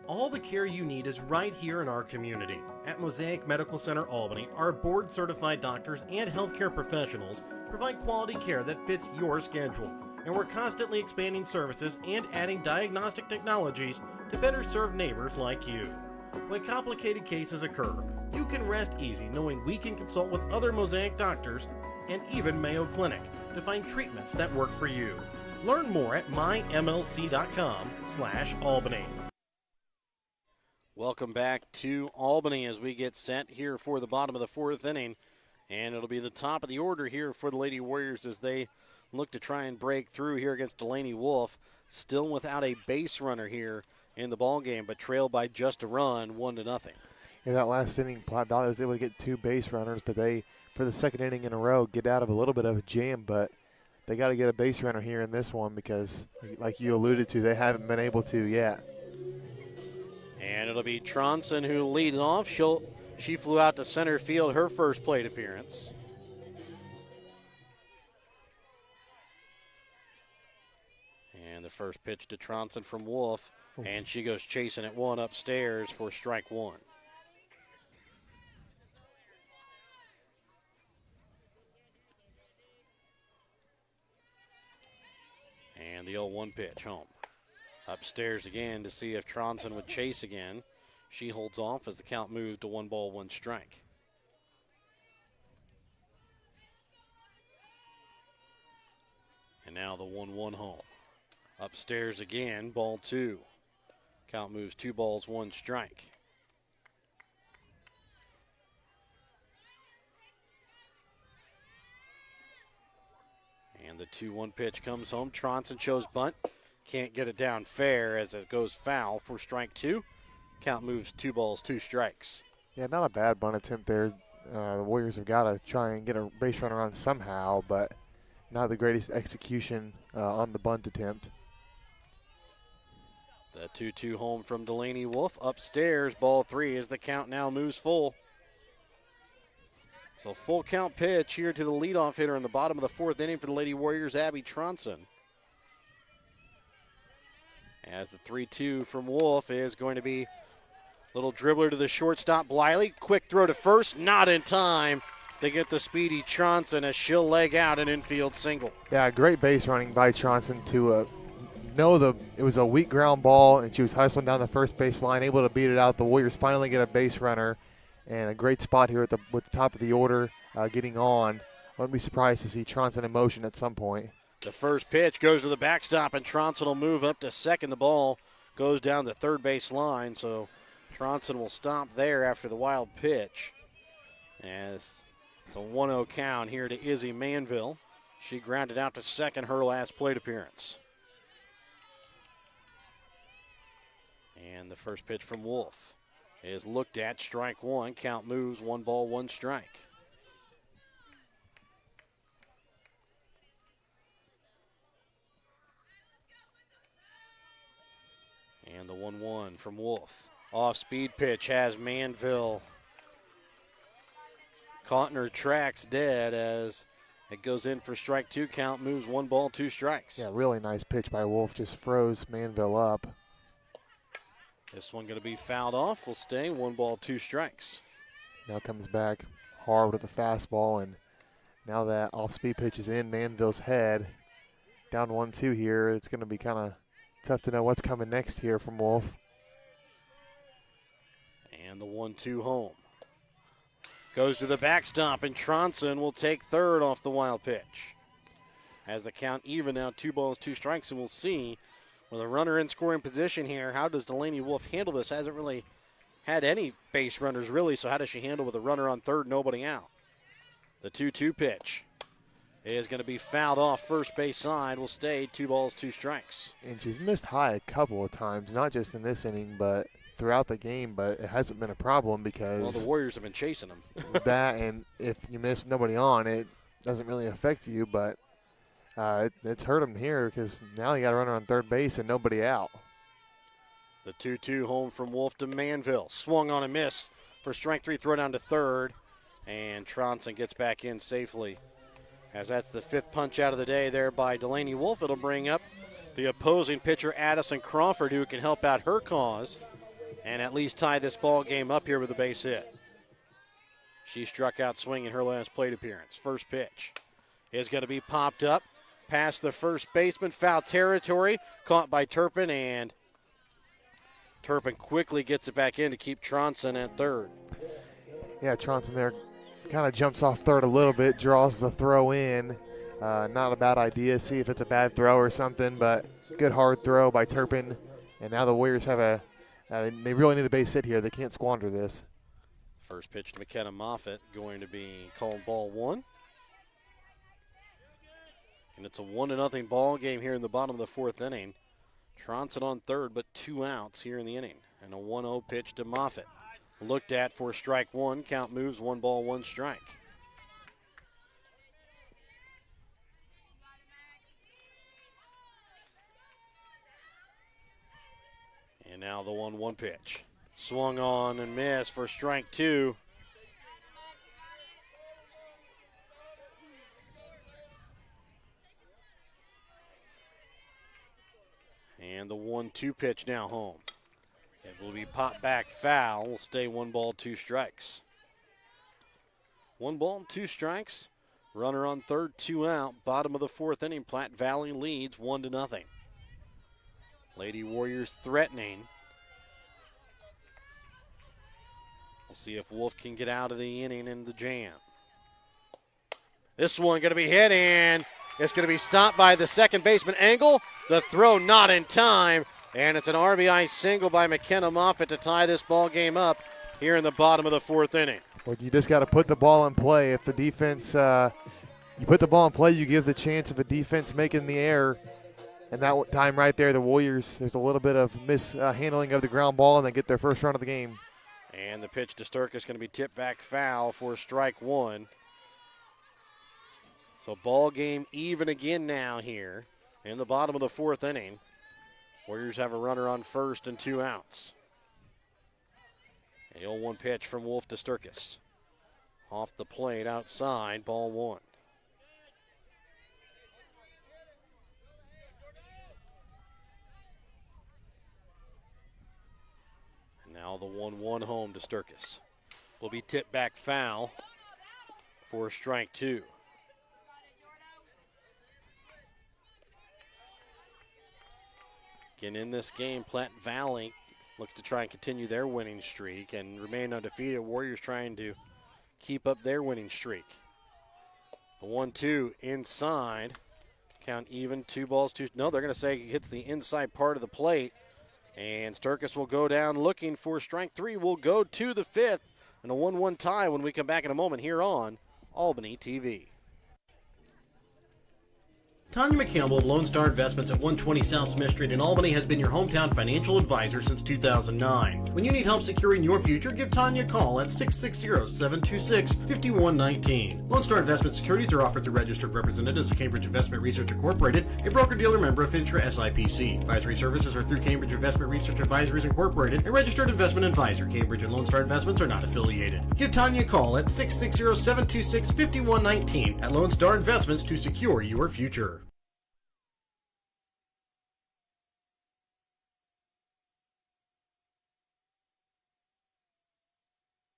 All the care you need is right here in our community. At Mosaic Medical Center Albany, our board-certified doctors and healthcare professionals provide quality care that fits your schedule. And we're constantly expanding services and adding diagnostic technologies to better serve neighbors like you. When complicated cases occur, you can rest easy knowing we can consult with other Mosaic doctors and even Mayo Clinic to find treatments that work for you. Learn more at mymlc.com/Albany. Welcome back to Albany as we get set here for the bottom of the fourth inning. And it'll be the top of the order here for the Lady Warriors as they look to try and break through here against Delaney Wolf. Still without a base runner here in the ball game, but trailed by just a run, 1-0. In that last inning, Platte Valley was able to get 2 base runners, but they, for the second inning in a row, get out of a little bit of a jam. But they got to get a base runner here in this one because, like you alluded to, they haven't been able to yet. And it'll be Tronson who leads off. She flew out to center field her first plate appearance. And the first pitch to Tronson from Wolf. And she goes chasing at one upstairs for strike one. And the 0-1 pitch home. Upstairs again to see if Tronson would chase again. She holds off as the count moves to 1-1 strike. And now the 1-1 home. Upstairs again, ball 2. Count moves 2-1 strike. And the 2-1 pitch comes home. Tronson shows bunt. Can't get it down fair as it goes foul for strike 2. Count moves 2 strikes. Yeah, not a bad bunt attempt there. The Warriors have got to try and get a base runner on somehow, but not the greatest execution on the bunt attempt. The 2-2 home from Delaney Wolf. Upstairs, ball 3 as the count now moves full. So full count pitch here to the leadoff hitter in the bottom of the fourth inning for the Lady Warriors, Abby Tronson. As the 3-2 from Wolf is going to be a little dribbler to the shortstop, Bliley. Quick throw to first, not in time to get the speedy Tronson as she'll leg out an infield single. Yeah, great base running by Tronson to know it was a weak ground ball, and she was hustling down the first base line, able to beat it out. The Warriors finally get a base runner, and a great spot here with the top of the order getting on. Wouldn't be surprised to see Tronson in motion at some point. The first pitch goes to the backstop, and Tronson will move up to second. The ball goes down the third base line, so Tronson will stop there after the wild pitch. As it's a 1-0 count here to Izzy Manville. She grounded out to second her last plate appearance. And the first pitch from Wolf is looked at, strike 1. Count moves 1-1 strike. And the 1-1 from Wolf. Off-speed pitch has Manville caught in her tracks dead as it goes in for strike 2. Count moves 1-2 strikes. Yeah, really nice pitch by Wolf. Just froze Manville up. This one going to be fouled off. Will stay 1-2 strikes. Now comes back hard with a fastball, and now that off-speed pitch is in Manville's head. Down 1-2 here. It's going to be kind of tough to know what's coming next here from Wolf. And the 1-2 home. Goes to the backstop, and Tronson will take third off the wild pitch. As the count even now, 2-2 strikes, and we'll see with a runner in scoring position here, how does Delaney Wolf handle this? Hasn't really had any base runners, really, so how does she handle with a runner on third, nobody out? The 2-2 pitch is going to be fouled off first base side. Will stay 2 balls, 2 strikes. And she's missed high a couple of times, not just in this inning, but throughout the game. But it hasn't been a problem because Well, the Warriors have been chasing them. that, and if you miss nobody on, it doesn't really affect you. But it's hurt them here because now you got to run on third base and nobody out. The 2-2 home from Wolf to Manville. Swung on a miss for strike 3, throw down to third. And Tronson gets back in safely. As that's the 5th punch out of the day there by Delaney Wolf. It'll bring up the opposing pitcher, Addison Crawford, who can help out her cause and at least tie this ball game up here with a base hit. She struck out swinging her last plate appearance. First pitch is going to be popped up past the first baseman. Foul territory, caught by Turpin, and Turpin quickly gets it back in to keep Tronson at third. Yeah, Tronson there kind of jumps off third a little bit, draws the throw in. Not a bad idea. See if it's a bad throw or something, but good hard throw by Turpin. And now the Warriors have they really need a base hit here. They can't squander this. First pitch to McKenna Moffitt going to be called ball 1. And it's a 1-0 ball game here in the bottom of the 4th inning. Tronson on third, but 2 outs here in the inning. And a 1-0 pitch to Moffitt. Looked at for strike 1. Count moves, 1 ball, 1 strike. And now the 1-1 pitch. Swung on and missed for strike 2. And the 1-2 pitch now home. It will be popped back foul. Will stay 1 ball, 2 strikes. 1 ball, 2 strikes. Runner on third, 2 out. Bottom of the 4th inning. Platte Valley leads 1-0. Lady Warriors threatening. We'll see if Wolf can get out of the inning in the jam. This one going to be hit, and it's going to be stopped by the second baseman, Engel. The throw not in time, and it's an RBI single by McKenna Moffitt to tie this ball game up here in the bottom of the 4th inning. Well, you just got to put the ball in play. If the defense, you put the ball in play, you give the chance of a defense making the error. And that time right there, the Warriors, there's a little bit of mishandling of the ground ball, and they get their first run of the game. And the pitch to Sturkis is going to be tipped back foul for strike 1. So ball game even again now here in the bottom of the 4th inning. Warriors have a runner on first and 2 outs. A 0-1 pitch from Wolf to Sturkis. Off the plate outside, ball 1. Now the 1-1 home to Sturkis. Will be tipped back foul for strike 2. Again, in this game, Platte Valley looks to try and continue their winning streak and remain undefeated. Warriors trying to keep up their winning streak. The 1-2 inside. Count even, 2 balls, 2. No, they're going to say he hits the inside part of the plate. And Sturkis will go down looking for strike 3. We'll go to the 5th and a 1-1 tie when we come back in a moment here on Albany TV. Tanya McCampbell of Lone Star Investments at 120 South Smith Street in Albany has been your hometown financial advisor since 2009. When you need help securing your future, give Tanya a call at 660-726-5119. Lone Star Investment Securities are offered through registered representatives of Cambridge Investment Research Incorporated, a broker-dealer member of FINTRA SIPC. Advisory services are through Cambridge Investment Research Advisories Incorporated, a registered investment advisor. Cambridge and Lone Star Investments are not affiliated. Give Tanya a call at 660-726-5119 at Lone Star Investments to secure your future.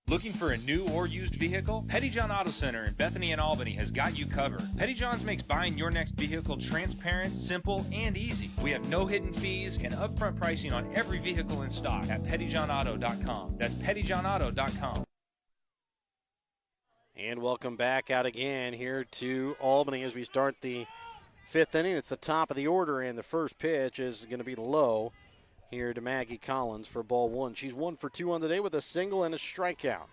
Looking for a new or used vehicle? Pettyjohn Auto Center in Bethany and Albany has got you covered. Pettyjohn's makes buying your next vehicle transparent, simple, and easy. We have no hidden fees and upfront pricing on every vehicle in stock at pettyjohnauto.com. That's pettyjohnauto.com. And welcome back out again here to Albany as we start the 5th inning. It's the top of the order, and the first pitch is going to be low here to Maggie Collins for ball 1. She's 1 for 2 on the day with a single and a strikeout.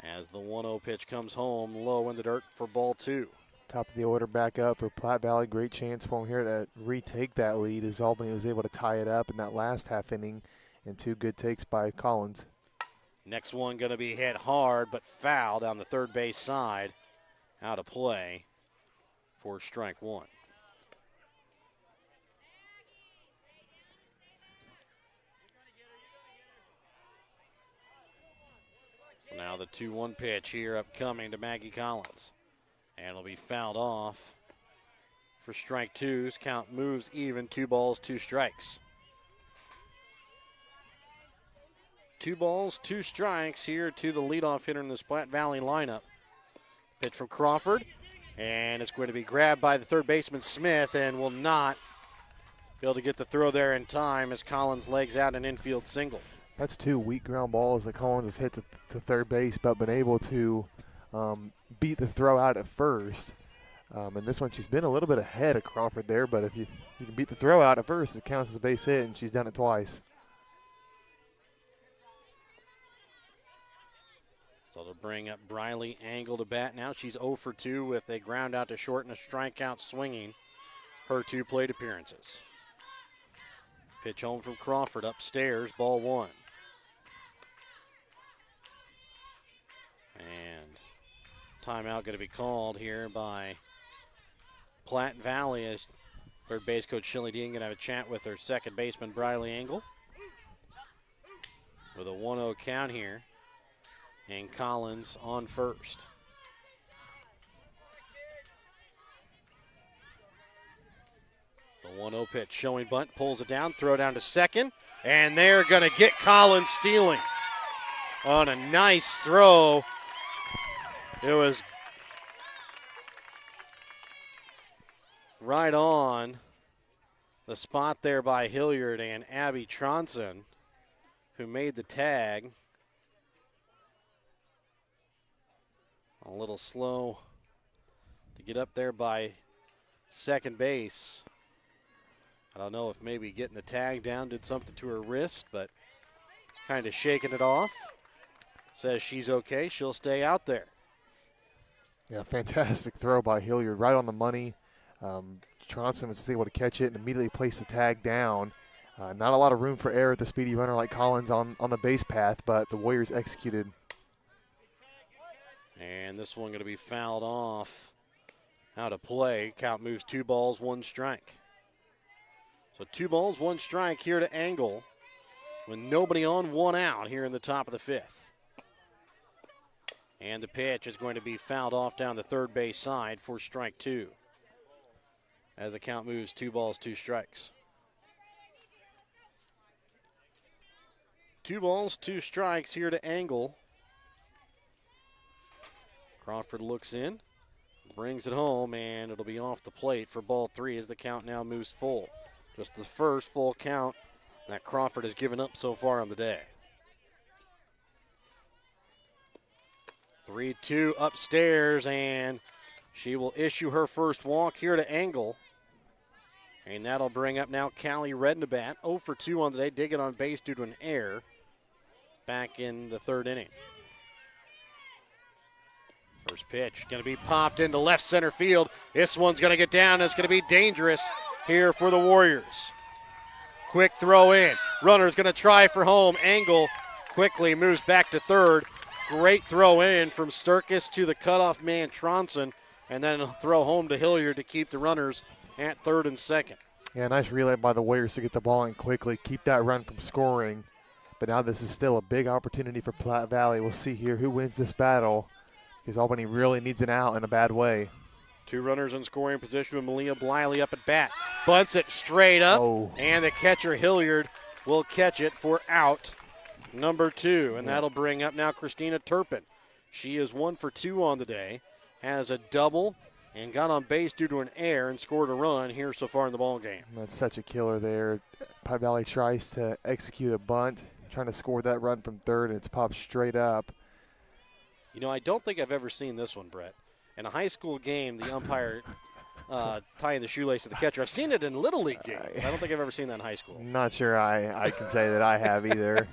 As the 1-0 pitch comes home, low in the dirt for ball 2. Top of the order back up for Platte Valley. Great chance for them here to retake that lead as Albany was able to tie it up in that last half inning, and 2 good takes by Collins. Next one going to be hit hard, but foul down the third base side. Out of play for strike 1. So now the 2-1 pitch here upcoming to Maggie Collins. And it'll be fouled off for strike 2. Count moves even, 2 balls, 2 strikes. 2 balls, 2 strikes here to the leadoff hitter in this Platte Valley lineup. Pitch from Crawford, and it's going to be grabbed by the third baseman Smith and will not be able to get the throw there in time as Collins legs out an infield single. That's 2 weak ground balls that Collins has hit to third base, but been able to beat the throw out at first. And this one, she's been a little bit ahead of Crawford there, but if you can beat the throw out at first, it counts as a base hit, and she's done it twice. So to bring up Briley Angle to bat now. She's 0 for 2 with a ground out to short and a strikeout swinging her 2 plate appearances. Pitch home from Crawford upstairs, ball 1. And timeout going to be called here by Platte Valley as third base coach Shelley Dean going to have a chat with her second baseman Briley Angle. With a 1-0 count here. And Collins on first. The 1-0 pitch showing bunt, pulls it down, throw down to second, and they're going to get Collins stealing on a nice throw. It was right on the spot there by Hilliard and Abby Tronson, who made the tag. A little slow to get up there by second base. I don't know if maybe getting the tag down did something to her wrist, but kind of shaking it off. Says she's okay. She'll stay out there. Yeah, fantastic throw by Hilliard, right on the money. Tronson was able to catch it and immediately place the tag down. Not a lot of room for error with the speedy runner like Collins on the base path, but the Warriors executed. And this one going to be fouled off. Out of play. Count moves 2 balls, 1 strike. So 2 balls, 1 strike here to Angle with nobody on, 1 out here in the top of the 5th. And the pitch is going to be fouled off down the third base side for strike 2. As the count moves 2 balls, 2 strikes. 2 balls, 2 strikes here to Angle. Crawford looks in, brings it home, and it'll be off the plate for ball 3 as the count now moves full. Just the first full count that Crawford has given up so far on the day. 3-2 upstairs, and she will issue her first walk here to Angle. And that'll bring up now Callie Rednabat, 0 for 2 on the day, digging on base due to an error back in the 3rd inning. First pitch going to be popped into left center field. This one's going to get down. It's going to be dangerous here for the Warriors. Quick throw in. Runner's going to try for home. Angle quickly moves back to third. Great throw in from Sturkis to the cutoff man Tronson, and then a throw home to Hilliard to keep the runners at third and second. Yeah, nice relay by the Warriors to get the ball in quickly, keep that run from scoring. But now this is still a big opportunity for Platte Valley. We'll see here who wins this battle, because Albany really needs an out in a bad way. 2 runners in scoring position with Malia Bliley up at bat. Bunts it straight up, and the catcher Hilliard will catch it for out number 2, and that'll bring up now Christina Turpin. She is 1 for 2 on the day, has a double, and got on base due to an error and scored a run here so far in the ball game. That's such a killer there. Platte Valley tries to execute a bunt, trying to score that run from third, and it's popped straight up. You know, I don't think I've ever seen this one, Brett. In a high school game, the umpire tying the shoelace to the catcher. I've seen it in Little League games. I don't think I've ever seen that in high school. Not sure I can say that I have either.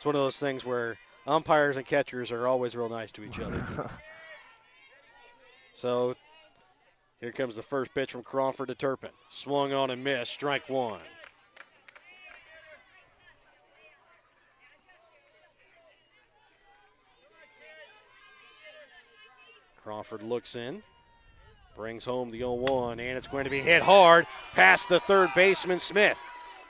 It's one of those things where umpires and catchers are always real nice to each other. So here comes the first pitch from Crawford to Turpin. Swung on and missed. Strike one. Crawford looks in, brings home the 0-1, and it's going to be hit hard past the third baseman, Smith.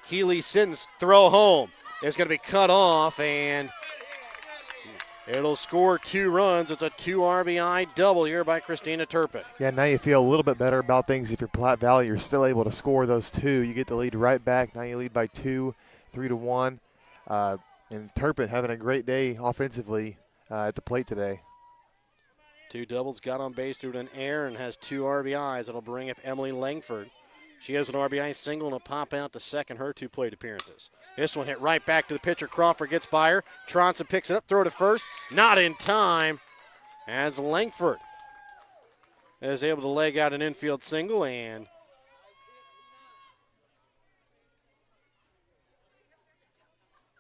Keely Sitton's throw home is going to be cut off, and it'll score 2 runs. It's a 2 RBI double here by Christina Turpin. Yeah, now you feel a little bit better about things. If you're Platte Valley, you're still able to score those 2. You get the lead right back. Now you lead by 2, 3-1. And Turpin having a great day offensively at the plate today. 2 doubles, got on base due to an error, and has 2 RBIs. It'll bring up Emily Langford. She has an RBI single and a pop out to second, her 2 plate appearances. This one hit right back to the pitcher. Crawford gets by her. Tronson picks it up, throw to first. Not in time, as Langford is able to leg out an infield single, and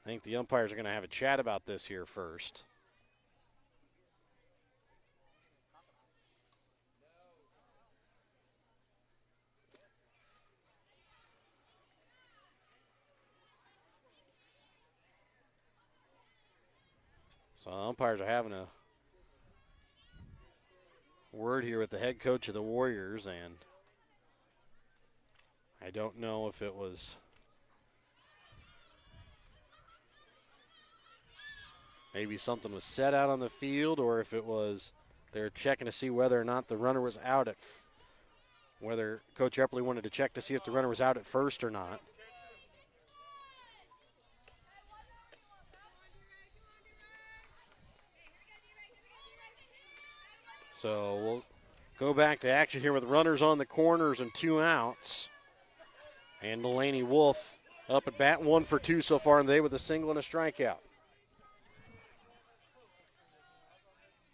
I think the umpires are going to have a chat about this here first. So umpires are having a word here with the head coach of the Warriors, and I don't know if it was maybe something was set out on the field, or if it was they're checking to see whether or not the runner was out at whether Coach Eppley wanted to check to see if the runner was out at first or not. So we'll go back to action here with runners on the corners and 2 outs. And Delaney Wolf up at bat, 1 for 2 so far in the day with a single and a strikeout.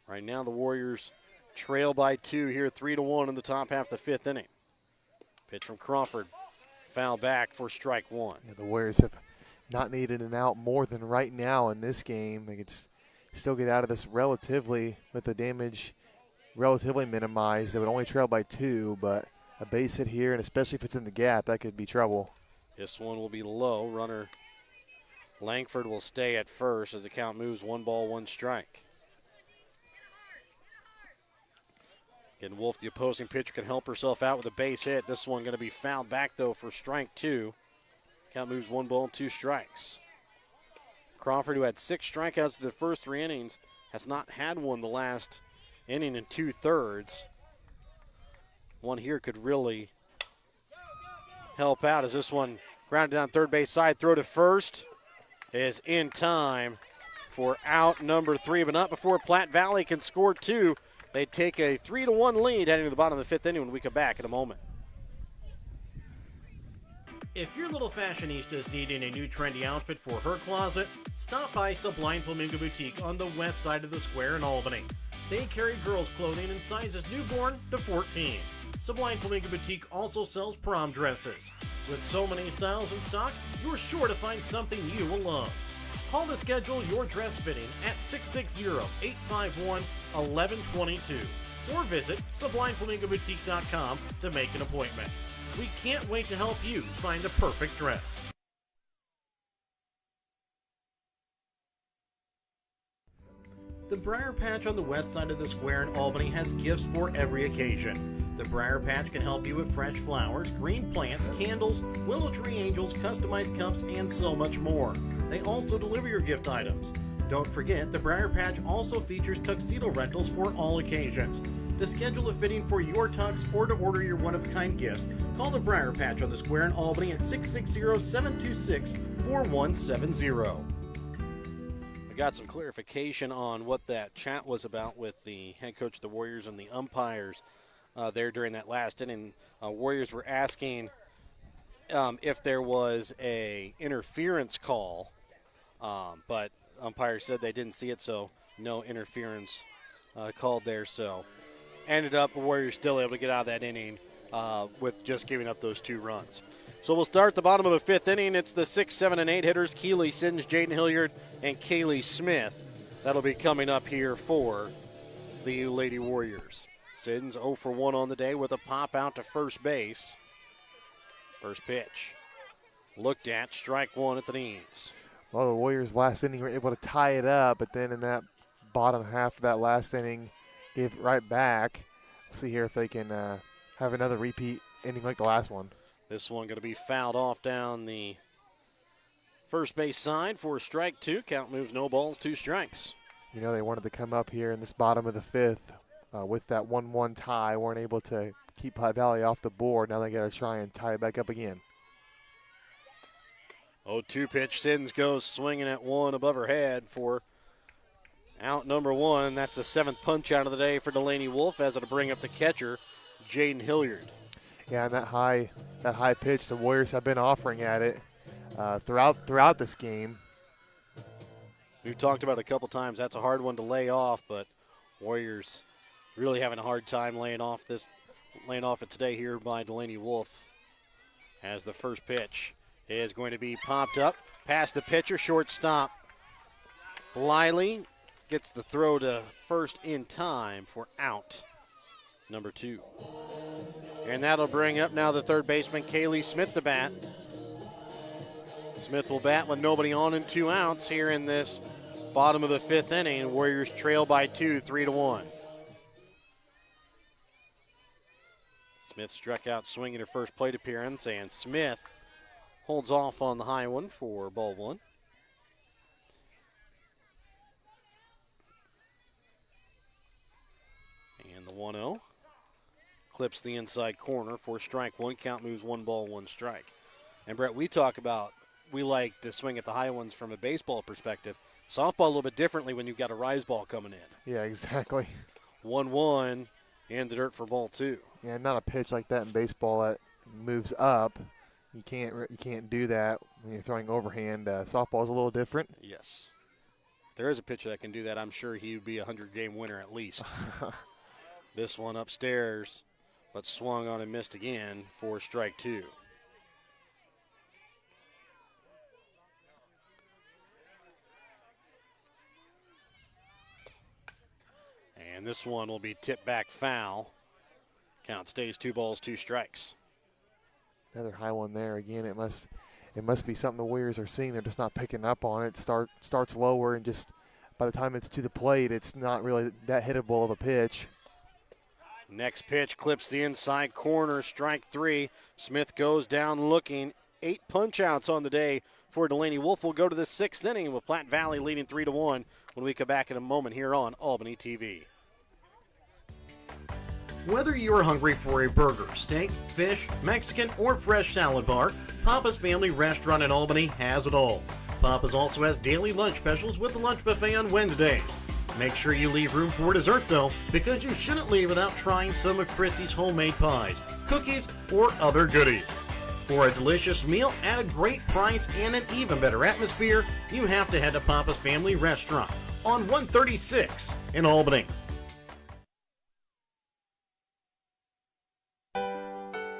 Right now the Warriors trail by 2 here, 3-1 in the top half of the 5th inning. Pitch from Crawford, foul back for strike 1. Yeah, the Warriors have not needed an out more than right now in this game. They could still get out of this relatively with the damage relatively minimized. They would only trail by 2, but a base hit here, and especially if it's in the gap, that could be trouble. This one will be low. Runner Langford will stay at first as the count moves 1 ball, 1 strike. Again, Wolf, the opposing pitcher, can help herself out with a base hit. This one going to be fouled back, though, for strike 2. Count moves 1 ball, 2 strikes. Crawford, who had 6 strikeouts in the first 3 innings, has not had one the last inning and 2/3. One here could really help out as this one grounded down third base side. Throw to first is in time for out number 3, but not before Platte Valley can score 2. They take a 3-1 lead heading to the bottom of the 5th inning when we come back in a moment. If your little fashionista is needing a new trendy outfit for her closet, stop by Sublime Flamingo Boutique on the west side of the square in Albany. They carry girls' clothing in sizes newborn to 14. Sublime Flamingo Boutique also sells prom dresses. With so many styles in stock, you're sure to find something you will love. Call to schedule your dress fitting at 660-851-1122 or visit SublimeFlamingoBoutique.com to make an appointment. We can't wait to help you find the perfect dress. The Briar Patch on the west side of the square in Albany has gifts for every occasion. The Briar Patch can help you with fresh flowers, green plants, candles, willow tree angels, customized cups, and so much more. They also deliver your gift items. Don't forget, the Briar Patch also features tuxedo rentals for all occasions. To schedule a fitting for your tux or to order your one-of-a-kind gifts, call the Briar Patch on the square in Albany at 660-726-4170. We got some clarification on what that chat was about with the head coach of the Warriors and the umpires there during that last inning. Warriors were asking if there was a interference call, but umpires said they didn't see it, so no interference called there. So ended up the Warriors still able to get out of that inning with just giving up those 2 runs. So we'll start the bottom of the 5th inning. It's the 6, 7, and 8 hitters, Keeley Siddons, Jaden Hilliard, and Kaylee Smith. That'll be coming up here for the Lady Warriors. Siddons 0 for 1 on the day with a pop out to first base. First pitch. Looked at, strike 1 at the knees. Well, the Warriors last inning were able to tie it up, but then in that bottom half of that last inning, gave it right back. We'll see here if they can have another repeat inning like the last one. This one going to be fouled off down the first base side for strike 2. Count moves, no balls, 2 strikes. You know, they wanted to come up here in this bottom of the 5th with that 1-1 tie. Weren't able to keep Platte Valley off the board. Now they got to try and tie it back up again. 0-2 pitch. Siddons goes swinging at 1 above her head for out number 1. That's the 7th punch out of the day for Delaney Wolf, as it'll bring up the catcher, Jaden Hilliard. Yeah, and that high pitch the Warriors have been offering at it throughout this game. We've talked about it a couple times. That's a hard one to lay off, but Warriors really having a hard time laying off it today here by Delaney Wolf, as the first pitch is going to be popped up past the pitcher, shortstop Bliley gets the throw to first in time for out number 2. And that'll bring up now the third baseman, Kaylee Smith, to bat. Smith will bat with nobody on and 2 outs here in this bottom of the 5th inning. Warriors trail by 2, 3-1. Smith struck out swinging her first plate appearance, and Smith holds off on the high one for ball 1. And the 1-0 clips the inside corner for strike 1. Count moves 1 ball, 1 strike. And Brett, we like to swing at the high ones from a baseball perspective. Softball a little bit differently when you've got a rise ball coming in. Yeah, exactly. 1-1 in the dirt for ball 2. Yeah, not a pitch like that in baseball that moves up. You can't do that when you're throwing overhand. Softball's a little different. Yes. If there is a pitcher that can do that, I'm sure he would be a 100-game winner at least. This one upstairs, but swung on and missed again for strike 2. And this one will be tipped back foul. Count stays 2 balls, 2 strikes. Another high one there. Again, it must be something the Warriors are seeing. They're just not picking up on it. Starts lower, and just by the time it's to the plate, it's not really that hittable of a pitch. Next pitch clips the inside corner, strike 3. Smith goes down looking. 8 punch-outs on the day for Delaney Wolf. Will go to the 6th inning with Platte Valley leading 3-1 when we come back in a moment here on Albany TV. Whether you are hungry for a burger, steak, fish, Mexican, or fresh salad bar, Papa's Family Restaurant in Albany has it all. Papa's also has daily lunch specials with the lunch buffet on Wednesdays. Make sure you leave room for dessert though, because you shouldn't leave without trying some of Christie's homemade pies, cookies, or other goodies. For a delicious meal at a great price and an even better atmosphere, you have to head to Papa's Family Restaurant on 136 in Albany.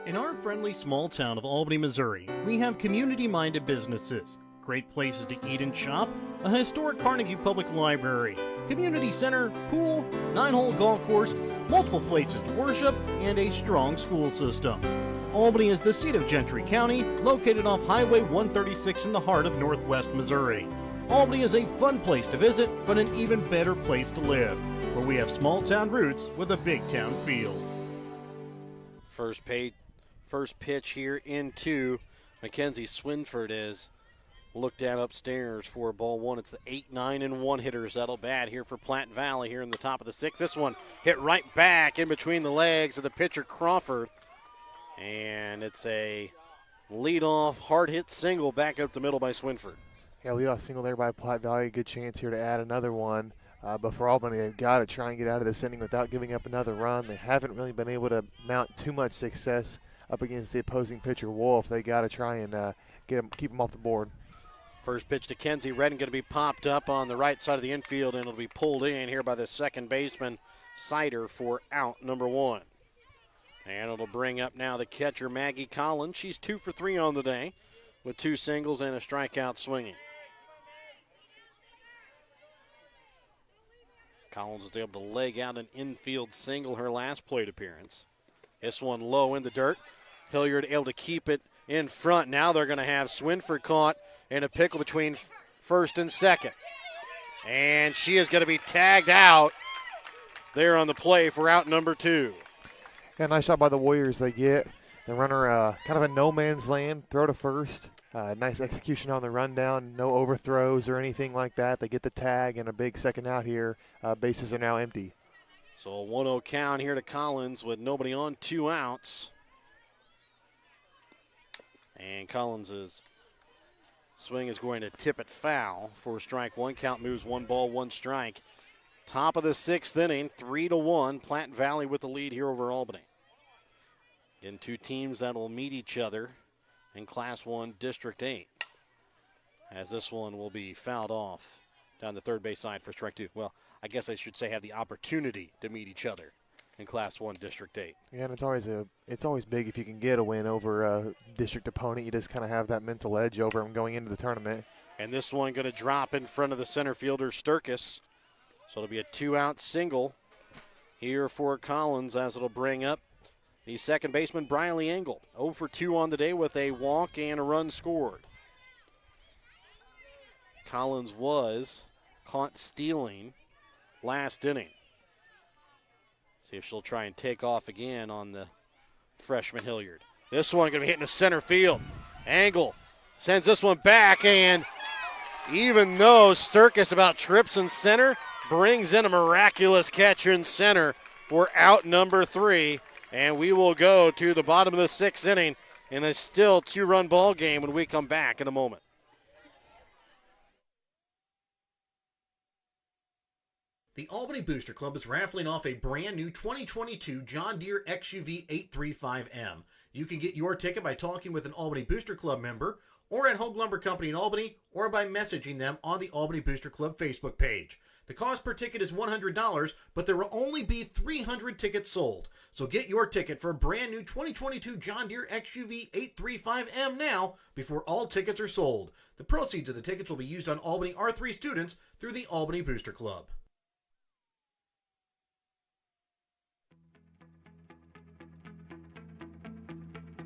In our friendly small town of Albany, Missouri, we have community-minded businesses, great places to eat and shop, a historic Carnegie Public Library, community center, pool, 9-hole golf course, multiple places to worship, and a strong school system. Albany is the seat of Gentry County, located off Highway 136 in the heart of northwest Missouri. Albany is a fun place to visit, but an even better place to live, where we have small town roots with a big town feel. First pitch here into Mackenzie Swinford is looked at upstairs for ball 1. It's the 8, 9, and 1 hitters that'll bat here for Platte Valley here in the top of the 6th. This one hit right back in between the legs of the pitcher Crawford. And it's a leadoff hard hit single back up the middle by Swinford. Yeah, leadoff single there by Platte Valley. Good chance here to add another one. But for Albany, they've got to try and get out of this inning without giving up another run. They haven't really been able to mount too much success up against the opposing pitcher Wolf. They got to try and keep him off the board. First pitch to Kenzie Redden going to be popped up on the right side of the infield, and it'll be pulled in here by the second baseman Sider for out number 1. And it'll bring up now the catcher, Maggie Collins. She's 2 for 3 on the day with 2 singles and a strikeout swinging. Collins was able to leg out an infield single her last plate appearance. This one low in the dirt. Hilliard able to keep it in front. Now they're going to have Swinford caught in a pickle between first and second. And she is going to be tagged out there on the play for out number 2. Yeah, nice shot by the Warriors. They get the runner kind of a no man's land, throw to first. Nice execution on the rundown, no overthrows or anything like that. They get the tag and a big second out here. Bases are now empty. So a 1-0 count here to Collins with nobody on, 2 outs. And Collins' swing is going to tip it foul for strike 1. Count moves 1 ball, 1 strike. Top of the 6th inning, 3-1. Platte Valley with the lead here over Albany. Again, 2 teams that will meet each other in Class 1 District 8. As this one will be fouled off down the third base side for strike 2. Well, I guess I should say have the opportunity to meet each other in Class 1 District 8. Yeah, and it's always big if you can get a win over a district opponent. You just kind of have that mental edge over them going into the tournament. And this one going to drop in front of the center fielder, Sturkis. So it'll be a 2-out single here for Collins, as it'll bring up the second baseman, Briley Engel. 0 for 2 on the day with a walk and a run scored. Collins was caught stealing last inning. See if she'll try and take off again on the freshman Hilliard. This one going to be hitting the center field. Engel sends this one back, and even though Sturkis about trips in center, brings in a miraculous catch in center for out number 3. And we will go to the bottom of the 6th inning in a still 2-run ball game when we come back in a moment. The Albany Booster Club is raffling off a brand new 2022 John Deere XUV 835M. You can get your ticket by talking with an Albany Booster Club member, or at Hogue Lumber Company in Albany, or by messaging them on the Albany Booster Club Facebook page. The cost per ticket is $100, but there will only be 300 tickets sold. So get your ticket for a brand new 2022 John Deere XUV 835M now before all tickets are sold. The proceeds of the tickets will be used on Albany R3 students through the Albany Booster Club.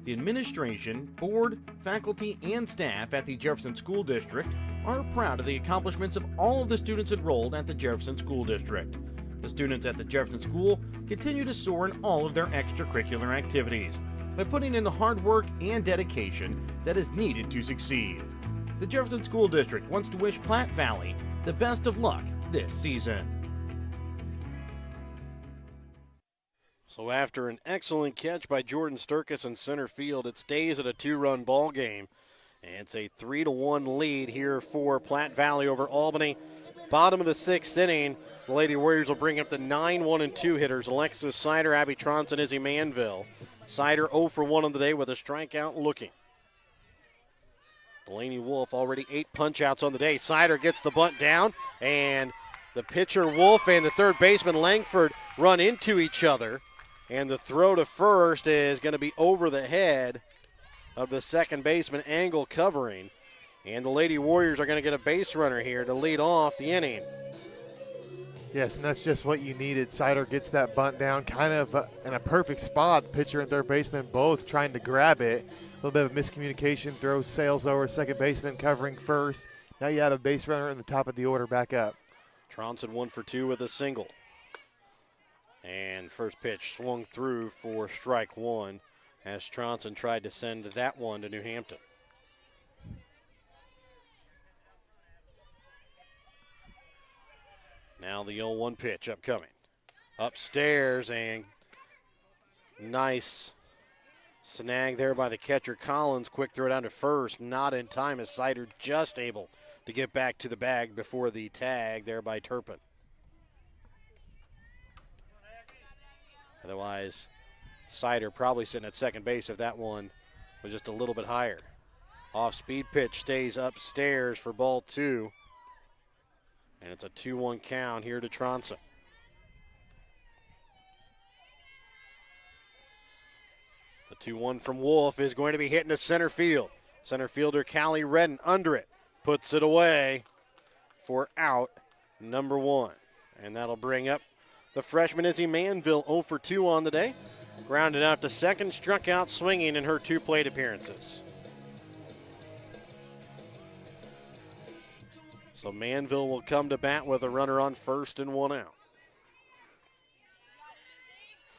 The administration, board, faculty, and staff at the Jefferson School District are proud of the accomplishments of all of the students enrolled at the Jefferson School District. The students at the Jefferson School continue to soar in all of their extracurricular activities by putting in the hard work and dedication that is needed to succeed. The Jefferson School District wants to wish Platte Valley the best of luck this season. So after an excellent catch by Jordan Sturkis in center field, it stays at a 2-run ball game. And it's a 3-1 lead here for Platte Valley over Albany. Bottom of the 6th inning, the Lady Warriors will bring up the 9-1-2 hitters, Alexis Sider, Abby Tronson, Izzy Manville. Sider 0 for 1 on the day with a strikeout looking. Delaney Wolf already 8 punch-outs on the day. Sider gets the bunt down, and the pitcher Wolf and the third baseman Langford run into each other. And the throw to first is going to be over the head of the second baseman, Engel covering. And the Lady Warriors are going to get a base runner here to lead off the inning. Yes, and that's just what you needed. Sider gets that bunt down kind of in a perfect spot. Pitcher and third baseman both trying to grab it. A little bit of miscommunication, throws sails over second baseman covering first. Now you have a base runner in the top of the order back up. Tronson 1 for 2 with a single. And first pitch swung through for strike 1 as Tronson tried to send that one to New Hampton. Now the 0-1 pitch upcoming. Upstairs, and nice snag there by the catcher Collins. Quick throw down to first. Not in time as Sider just able to get back to the bag before the tag there by Turpin. Otherwise, Sider probably sitting at second base if that one was just a little bit higher. Off-speed pitch stays upstairs for ball 2. And it's a 2-1 count here to Tronson. 2-1 from Wolf is going to be hit into center field. Center fielder Callie Redden under it. Puts it away for out number 1. And that'll bring up the freshman Izzy Manville 0 for 2 on the day. Grounded out to second, struck out swinging in her 2 plate appearances. So Manville will come to bat with a runner on first and 1 out.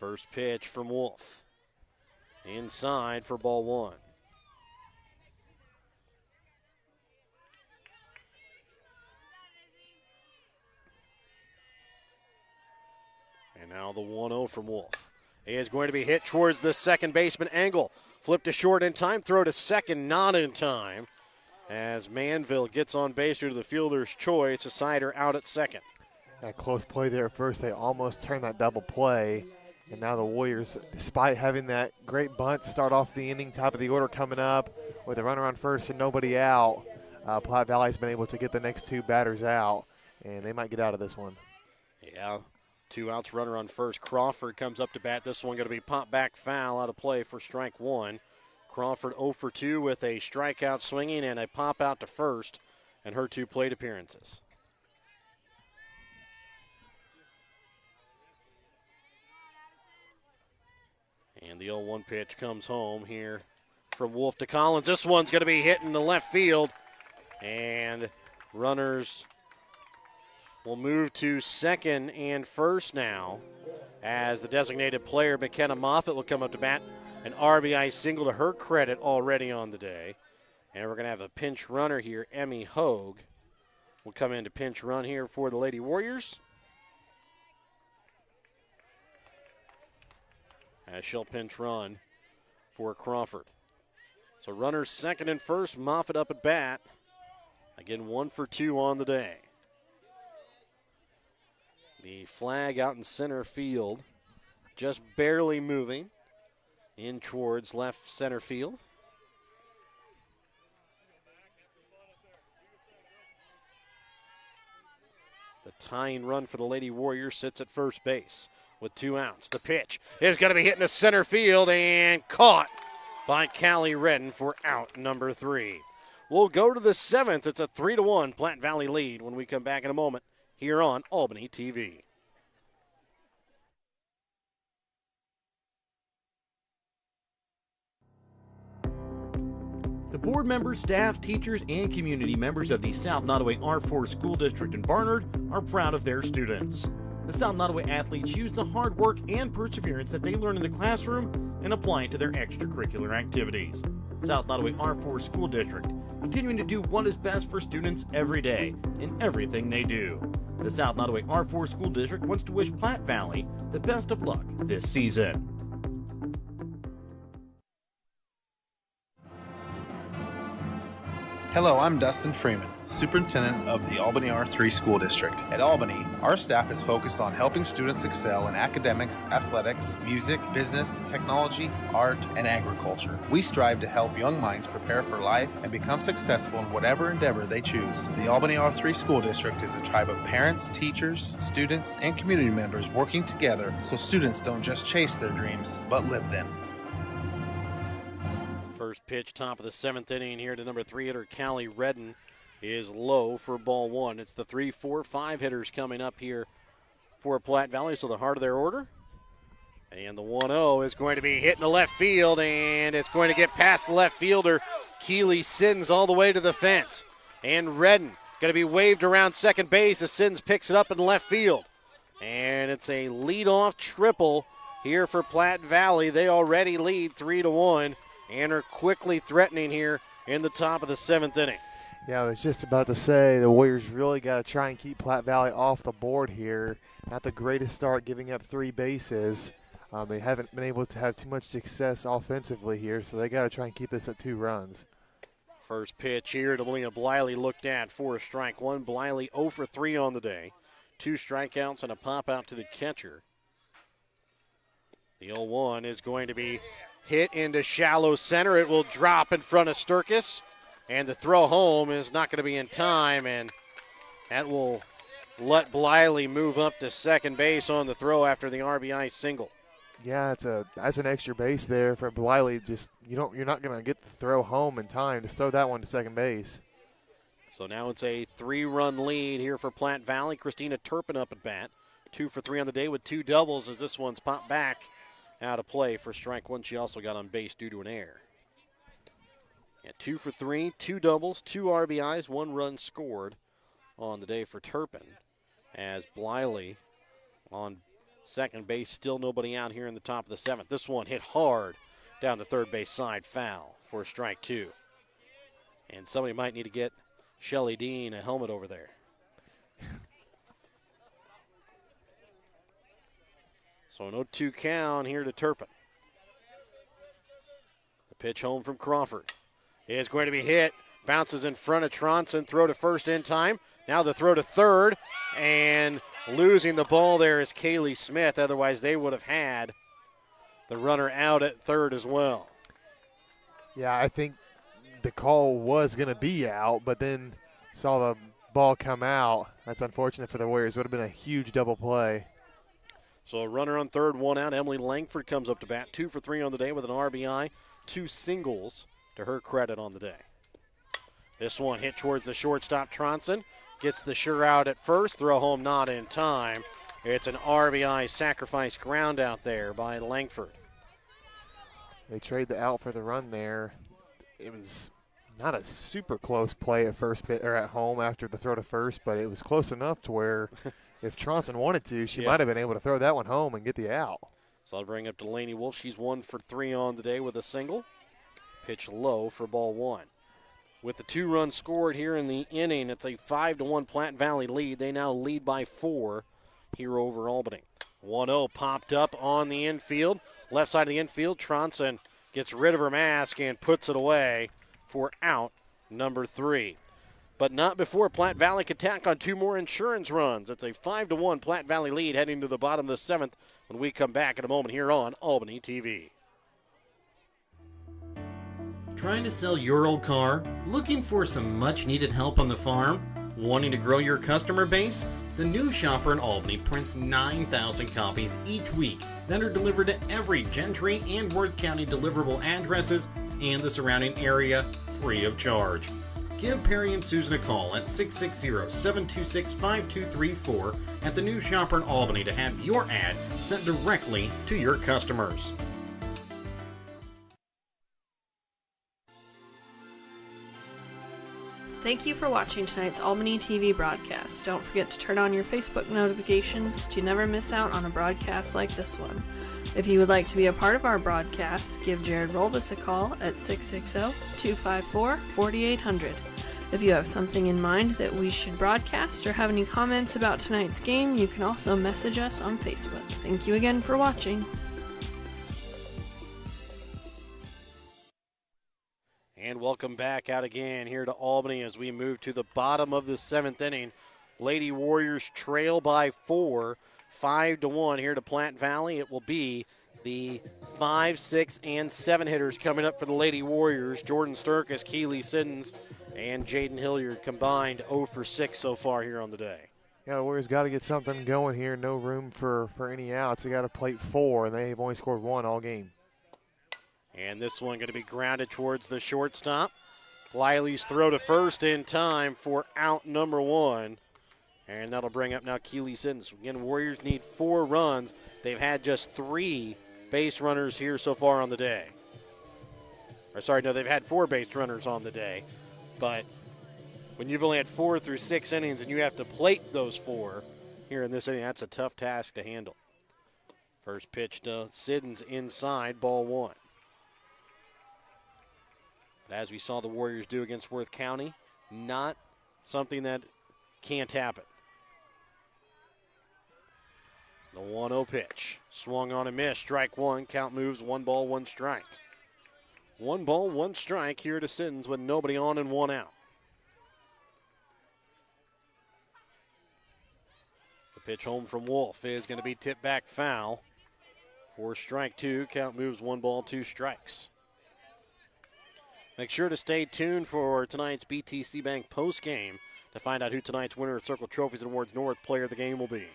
First pitch from Wolf. Inside for ball 1. And now the 1-0 from Wolf. He is going to be hit towards the second baseman angle. Flip to short in time, throw to second, not in time. As Manville gets on base due to the fielder's choice, a sider out at second. That close play there at first. They almost turned that double play. And now the Warriors, despite having that great bunt to start off the inning, top of the order coming up with a runner on first and nobody out, Platte Valley's been able to get the next 2 batters out, and they might get out of this one. Yeah, 2 outs, runner on first. Crawford comes up to bat. This one going to be popped back foul out of play for strike 1. Crawford 0 for 2 with a strikeout swinging and a pop out to first in her 2 plate appearances. And the 0-1 pitch comes home here from Wolf to Collins. This one's going to be hit in the left field. And runners will move to second and first now as the designated player, McKenna Moffitt, will come up to bat. An RBI single to her credit already on the day. And we're going to have a pinch runner here. Emmy Hogue will come in to pinch run here for the Lady Warriors. As she'll pinch run for Crawford. So runners second and first, Moffitt up at bat. Again, 1 for 2 on the day. The flag out in center field, just barely moving in towards left center field. The tying run for the Lady Warriors sits at first base with 2 outs. The pitch is going to be hit into center field and caught by Callie Redden for out number 3. We'll go to the 7th. It's a 3-1 Platte Valley lead when we come back in a moment here on Albany TV. The board members, staff, teachers, and community members of the South Nottoway R4 School District in Barnard are proud of their students. The South Nottoway athletes use the hard work and perseverance that they learn in the classroom and apply it to their extracurricular activities. South Nottoway R4 School District, continuing to do what is best for students every day in everything they do. The South Nottoway R4 School District wants to wish Platte Valley the best of luck this season. Hello, I'm Dustin Freeman, Superintendent of the Albany R3 School District. At Albany, our staff is focused on helping students excel in academics, athletics, music, business, technology, art, and agriculture. We strive to help young minds prepare for life and become successful in whatever endeavor they choose. The Albany R3 School District is a tribe of parents, teachers, students, and community members working together so students don't just chase their dreams, but live them. First pitch, top of the 7th inning here to number 3 hitter Callie Redden is low for ball 1. It's the 3, 4, 5 hitters coming up here for Platte Valley, so the heart of their order. And the 1-0 is going to be hit in the left field, and it's going to get past the left fielder. Keeley Sins all the way to the fence. And Redden going to be waved around second base as Sins picks it up in left field. And it's a leadoff triple here for Platte Valley. They already lead 3-1. And are quickly threatening here in the top of the 7th inning. Yeah, I was just about to say the Warriors really got to try and keep Platte Valley off the board here. Not the greatest start, giving up 3 bases. They haven't been able to have too much success offensively here, so they got to try and keep this at 2 runs. First pitch here to Melina Bliley looked at for a strike 1. Bliley 0 for 3 on the day. 2 strikeouts and a pop out to the catcher. The 0-1 is going to be hit into shallow center. It will drop in front of Sturkis. And the throw home is not going to be in time. And that will let Bliley move up to second base on the throw after the RBI single. Yeah, that's an extra base there for Bliley. Just you're not going to get the throw home in time. Just throw that one to second base. So now it's a 3-run lead here for Platte Valley. Christina Turpin up at bat. 2 for 3 on the day with 2 doubles as this one's popped back out of play for strike one. She also got on base due to an error. Yeah, 2 for 3, 2 doubles, 2 RBIs, 1 run scored on the day for Turpin. As Bliley on second base, still nobody out here in the top of the 7th. This one hit hard down the third base side, foul for strike 2. And somebody might need to get Shelly Dean a helmet over there. So an 0-2 count here to Turpin. The pitch home from Crawford is going to be hit. Bounces in front of Tronson. Throw to first in time. Now the throw to third. And losing the ball there is Kaylee Smith. Otherwise they would have had the runner out at third as well. Yeah, I think the call was going to be out, but then saw the ball come out. That's unfortunate for the Warriors. Would have been a huge double play. So a runner on third, 1 out. Emily Langford comes up to bat. 2 for 3 on the day with an RBI. 2 singles to her credit on the day. This one hit towards the shortstop, Tronson. Gets the sure out at first. Throw home not in time. It's an RBI sacrifice ground out there by Langford. They trade the out for the run there. It was not a super close play at first or at home after the throw to first, but it was close enough to where if Tronson wanted to, she might have been able to throw that one home and get the out. So I'll bring up Delaney Wolf. She's 1 for 3 on the day with a single. Pitch low for ball 1. With the 2 runs scored here in the inning, it's a 5-1 Platte Valley lead. They now lead by 4 here over Albany. 1-0 popped up on the infield. Left side of the infield, Tronson gets rid of her mask and puts it away for out number 3. But not before Platte Valley could tack on 2 more insurance runs. It's a 5-1 Platte Valley lead heading to the bottom of the 7th when we come back in a moment here on Albany TV. Trying to sell your old car? Looking for some much-needed help on the farm? Wanting to grow your customer base? The New Shopper in Albany prints 9,000 copies each week that are delivered to every Gentry and Worth County deliverable addresses and the surrounding area free of charge. Give Perry and Susan a call at 660-726-5234 at the New Shopper in Albany to have your ad sent directly to your customers. Thank you for watching tonight's Albany TV broadcast. Don't forget to turn on your Facebook notifications to never miss out on a broadcast like this one. If you would like to be a part of our broadcast, give Jared Rolbus a call at 660-254-4800. If you have something in mind that we should broadcast or have any comments about tonight's game, you can also message us on Facebook. Thank you again for watching. And welcome back out again here to Albany as we move to the bottom of the 7th inning. Lady Warriors trail by 4, 5-1 here to Platte Valley. It will be the 5, 6, and 7 hitters coming up for the Lady Warriors. Jordan Sturkis, Keely Siddons, and Jaden Hilliard combined 0 for 6 so far here on the day. Yeah, the Warriors got to get something going here. No room for any outs. They got to plate 4, and they've only scored 1 all game. And this one going to be grounded towards the shortstop. Bliley's throw to first in time for out number 1. And that'll bring up now Keely Siddons. Again, Warriors need 4 runs. They've had just 3 base runners here so far on the day. They've had 4 base runners on the day. But when you've only had 4 through 6 innings and you have to plate those 4 here in this inning, that's a tough task to handle. First pitch to Siddons inside, ball 1. As we saw the Warriors do against Worth County, not something that can't happen. The 1-0 pitch. Swung on and missed. Strike 1. Count moves 1 ball, 1 strike. 1 ball, 1 strike here to Siddons with nobody on and 1 out. The pitch home from Wolf is going to be tipped back foul for strike 2. Count moves 1 ball, 2 strikes. Make sure to stay tuned for tonight's BTC Bank postgame to find out who tonight's winner of Circle Trophies and Awards North player of the game will be.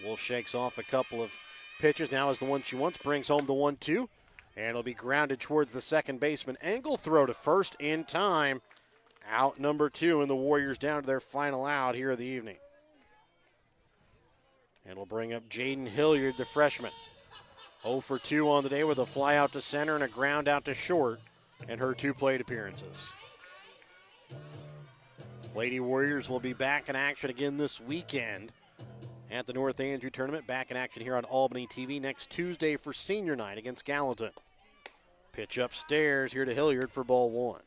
Wolf shakes off a couple of pitches. Now is the one she wants. Brings home the 1-2. And it'll be grounded towards the second baseman. Angle throw to first in time. Out number 2, and the Warriors down to their final out here of the evening. And we'll bring up Jaden Hilliard, the freshman. 0 for 2 on the day with a fly out to center and a ground out to short in her 2 plate appearances. Lady Warriors will be back in action again this weekend at the North Andrew Tournament. Back in action here on Albany TV next Tuesday for senior night against Gallatin. Pitch upstairs here to Hilliard for ball 1.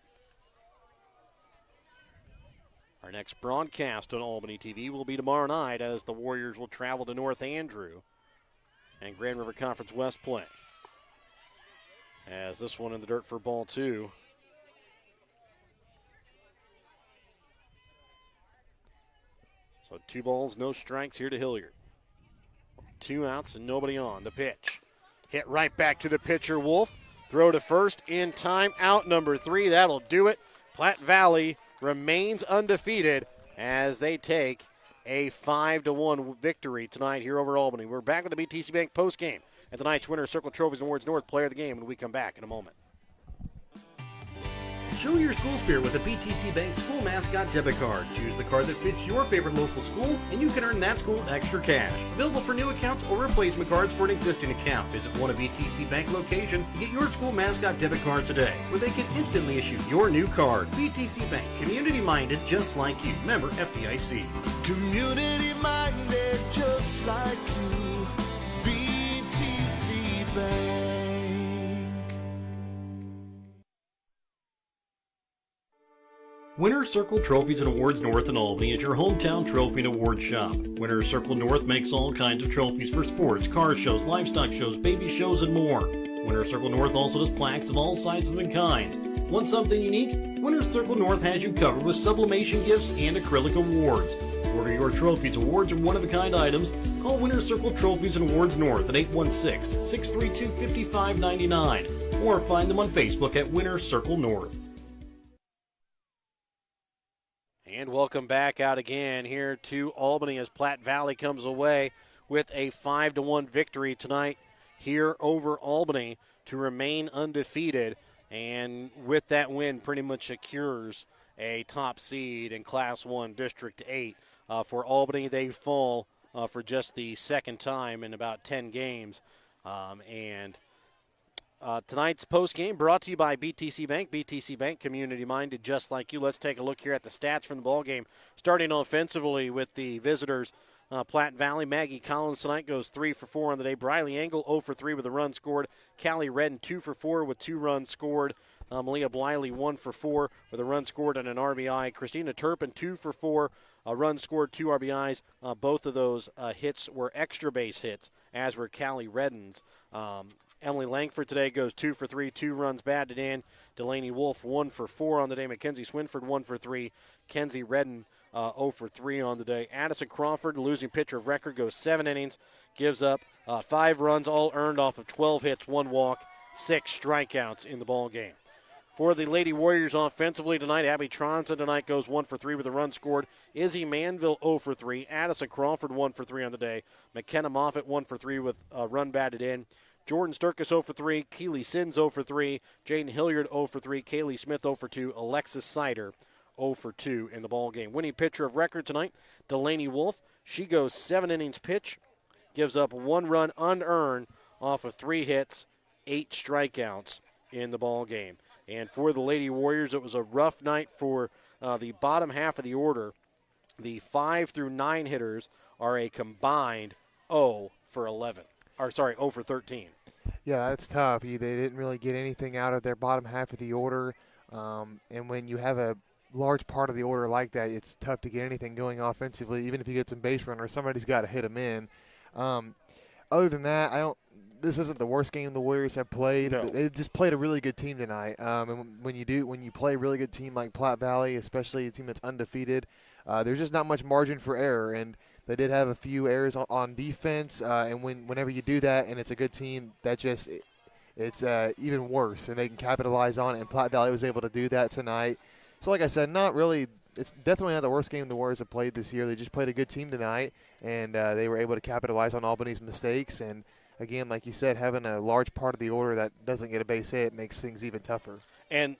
Our next broadcast on Albany TV will be tomorrow night as the Warriors will travel to North Andrew and Grand River Conference West play. As this one in the dirt for ball 2. So 2 balls, no strikes here to Hilliard. 2 outs and nobody on. The pitch. Hit right back to the pitcher, Wolf. Throw to first in time. Out number 3. That'll do it. Platte Valley remains undefeated as they take a 5-1 victory tonight here over Albany. We're back with the BTC Bank postgame and tonight's winner, Circle Trophies and Awards North Player of the Game when we come back in a moment. Show your school spirit with a BTC Bank school mascot debit card. Choose the card that fits your favorite local school, and you can earn that school extra cash. Available for new accounts or replacement cards for an existing account. Visit one of BTC Bank locations and get your school mascot debit card today, where they can instantly issue your new card. BTC Bank, community-minded just like you. Member FDIC. Community-minded just like you. BTC Bank. Winner's Circle Trophies and Awards North in Albany is your hometown trophy and award shop. Winner's Circle North makes all kinds of trophies for sports, car shows, livestock shows, baby shows, and more. Winner's Circle North also does plaques of all sizes and kinds. Want something unique? Winner's Circle North has you covered with sublimation gifts and acrylic awards. Order your trophies, awards, or one-of-a-kind items. Call Winner's Circle Trophies and Awards North at 816-632-5599 or find them on Facebook at Winner's Circle North. And welcome back out again here to Albany as Platte Valley comes away with a 5-1 victory tonight here over Albany to remain undefeated. And with that win, pretty much secures a top seed in Class 1 District 8. For Albany, they fall for just the second time in about 10 games. Tonight's post-game brought to you by BTC Bank. BTC Bank, community-minded just like you. Let's take a look here at the stats from the ballgame. Starting offensively with the visitors, Platte Valley. Maggie Collins tonight goes 3 for 4 on the day. Briley Engel 0 for 3 with a run scored. Callie Redden 2 for 4 with 2 runs scored. Malia Bliley 1 for 4 with a run scored and an RBI. Christina Turpin 2 for 4, a run scored, 2 RBIs. Both of those hits were extra base hits, as were Callie Redden's. Emily Langford today goes 2 for 3, 2 runs batted in. Delaney Wolf 1 for 4 on the day. Mackenzie Swinford 1 for 3. Kenzie Redden 0 for 3 on the day. Addison Crawford, losing pitcher of record, goes 7 innings, gives up 5 runs, all earned off of 12 hits, 1 walk, 6 strikeouts in the ball game. For the Lady Warriors offensively tonight, Abby Tronson tonight goes 1 for 3 with a run scored. Izzy Manville 0 for 3. Addison Crawford 1 for 3 on the day. McKenna Moffitt 1 for 3 with a run batted in. Jordan Sturkis 0 for 3. Keely Sins 0 for 3. Jaden Hilliard 0 for 3. Kaylee Smith 0 for 2. Alexis Sider 0 for 2 in the ball game. Winning pitcher of record tonight, Delaney Wolf. She goes 7 innings pitch, gives up 1 run unearned off of 3 hits, 8 strikeouts in the ball game. And for the Lady Warriors, it was a rough night for the bottom half of the order. The 5 through 9 hitters are a combined 0 for 11. Or sorry, 0 for 13. Yeah, that's tough. They didn't really get anything out of their bottom half of the order. And when you have a large part of the order like that, it's tough to get anything going offensively. Even if you get some base runners, somebody's got to hit them in. Other than that, this isn't the worst game the Warriors have played. No. They just played a really good team tonight. And when you play a really good team like Platte Valley, especially a team that's undefeated, there's just not much margin for error. And they did have a few errors on defense. And whenever you do that and it's a good team, it's even worse. And they can capitalize on it. And Platte Valley was able to do that tonight. So like I said, not really it's definitely not the worst game the Warriors have played this year. They just played a good team tonight, and they were able to capitalize on Albany's mistakes. And again, like you said, having a large part of the order that doesn't get a base hit makes things even tougher. And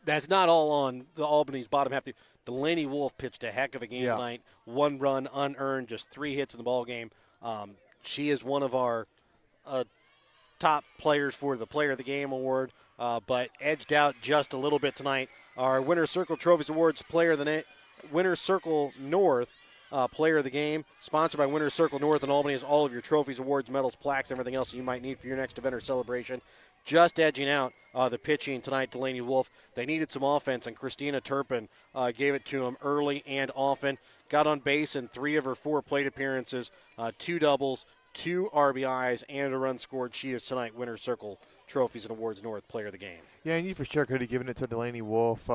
that's not all on the Albany's bottom half. Delaney Wolf pitched a heck of a game tonight. 1 run unearned, just 3 hits in the ball game. She is one of our top players for the Player of the Game award, but edged out just a little bit tonight. Our Winter Circle Trophies Awards Winter Circle North Player of the Game, sponsored by Winter Circle North in Albany, has all of your trophies, awards, medals, plaques, everything else you might need for your next event or celebration. Just edging out the pitching tonight, Delaney Wolf. They needed some offense, and Christina Turpin gave it to them early and often. Got on base in 3 of her 4 plate appearances, 2 doubles, 2 RBIs, and a run scored. She is tonight Winter Circle Trophies and Awards North Player of the Game. Yeah, and you for sure could have given it to Delaney Wolf.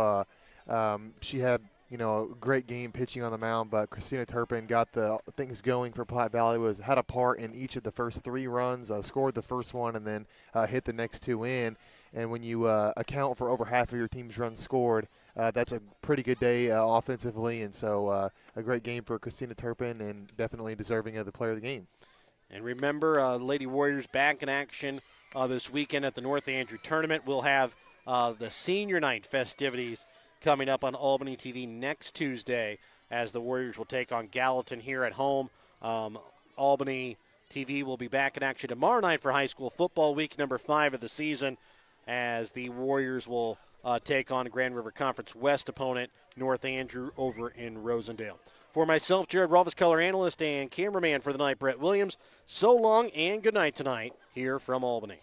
She had a great game pitching on the mound, but Christina Turpin got the things going for Platte Valley, had a part in each of the first 3 runs, scored the first one, and then hit the next 2 in. And when you account for over half of your team's runs scored, that's a pretty good day offensively. And so a great game for Christina Turpin, and definitely deserving of the Player of the Game. And remember, Lady Warriors back in action this weekend at the North Andrew Tournament. We'll have the senior night festivities coming up on Albany TV next Tuesday, as the Warriors will take on Gallatin here at home. Albany TV will be back in action tomorrow night for high school football, week number 5 of the season, as the Warriors will take on Grand River Conference West opponent North Andrew over in Rosendale. For myself, Jared Rolfes, color analyst and cameraman for the night, Brett Williams, so long and good night tonight here from Albany.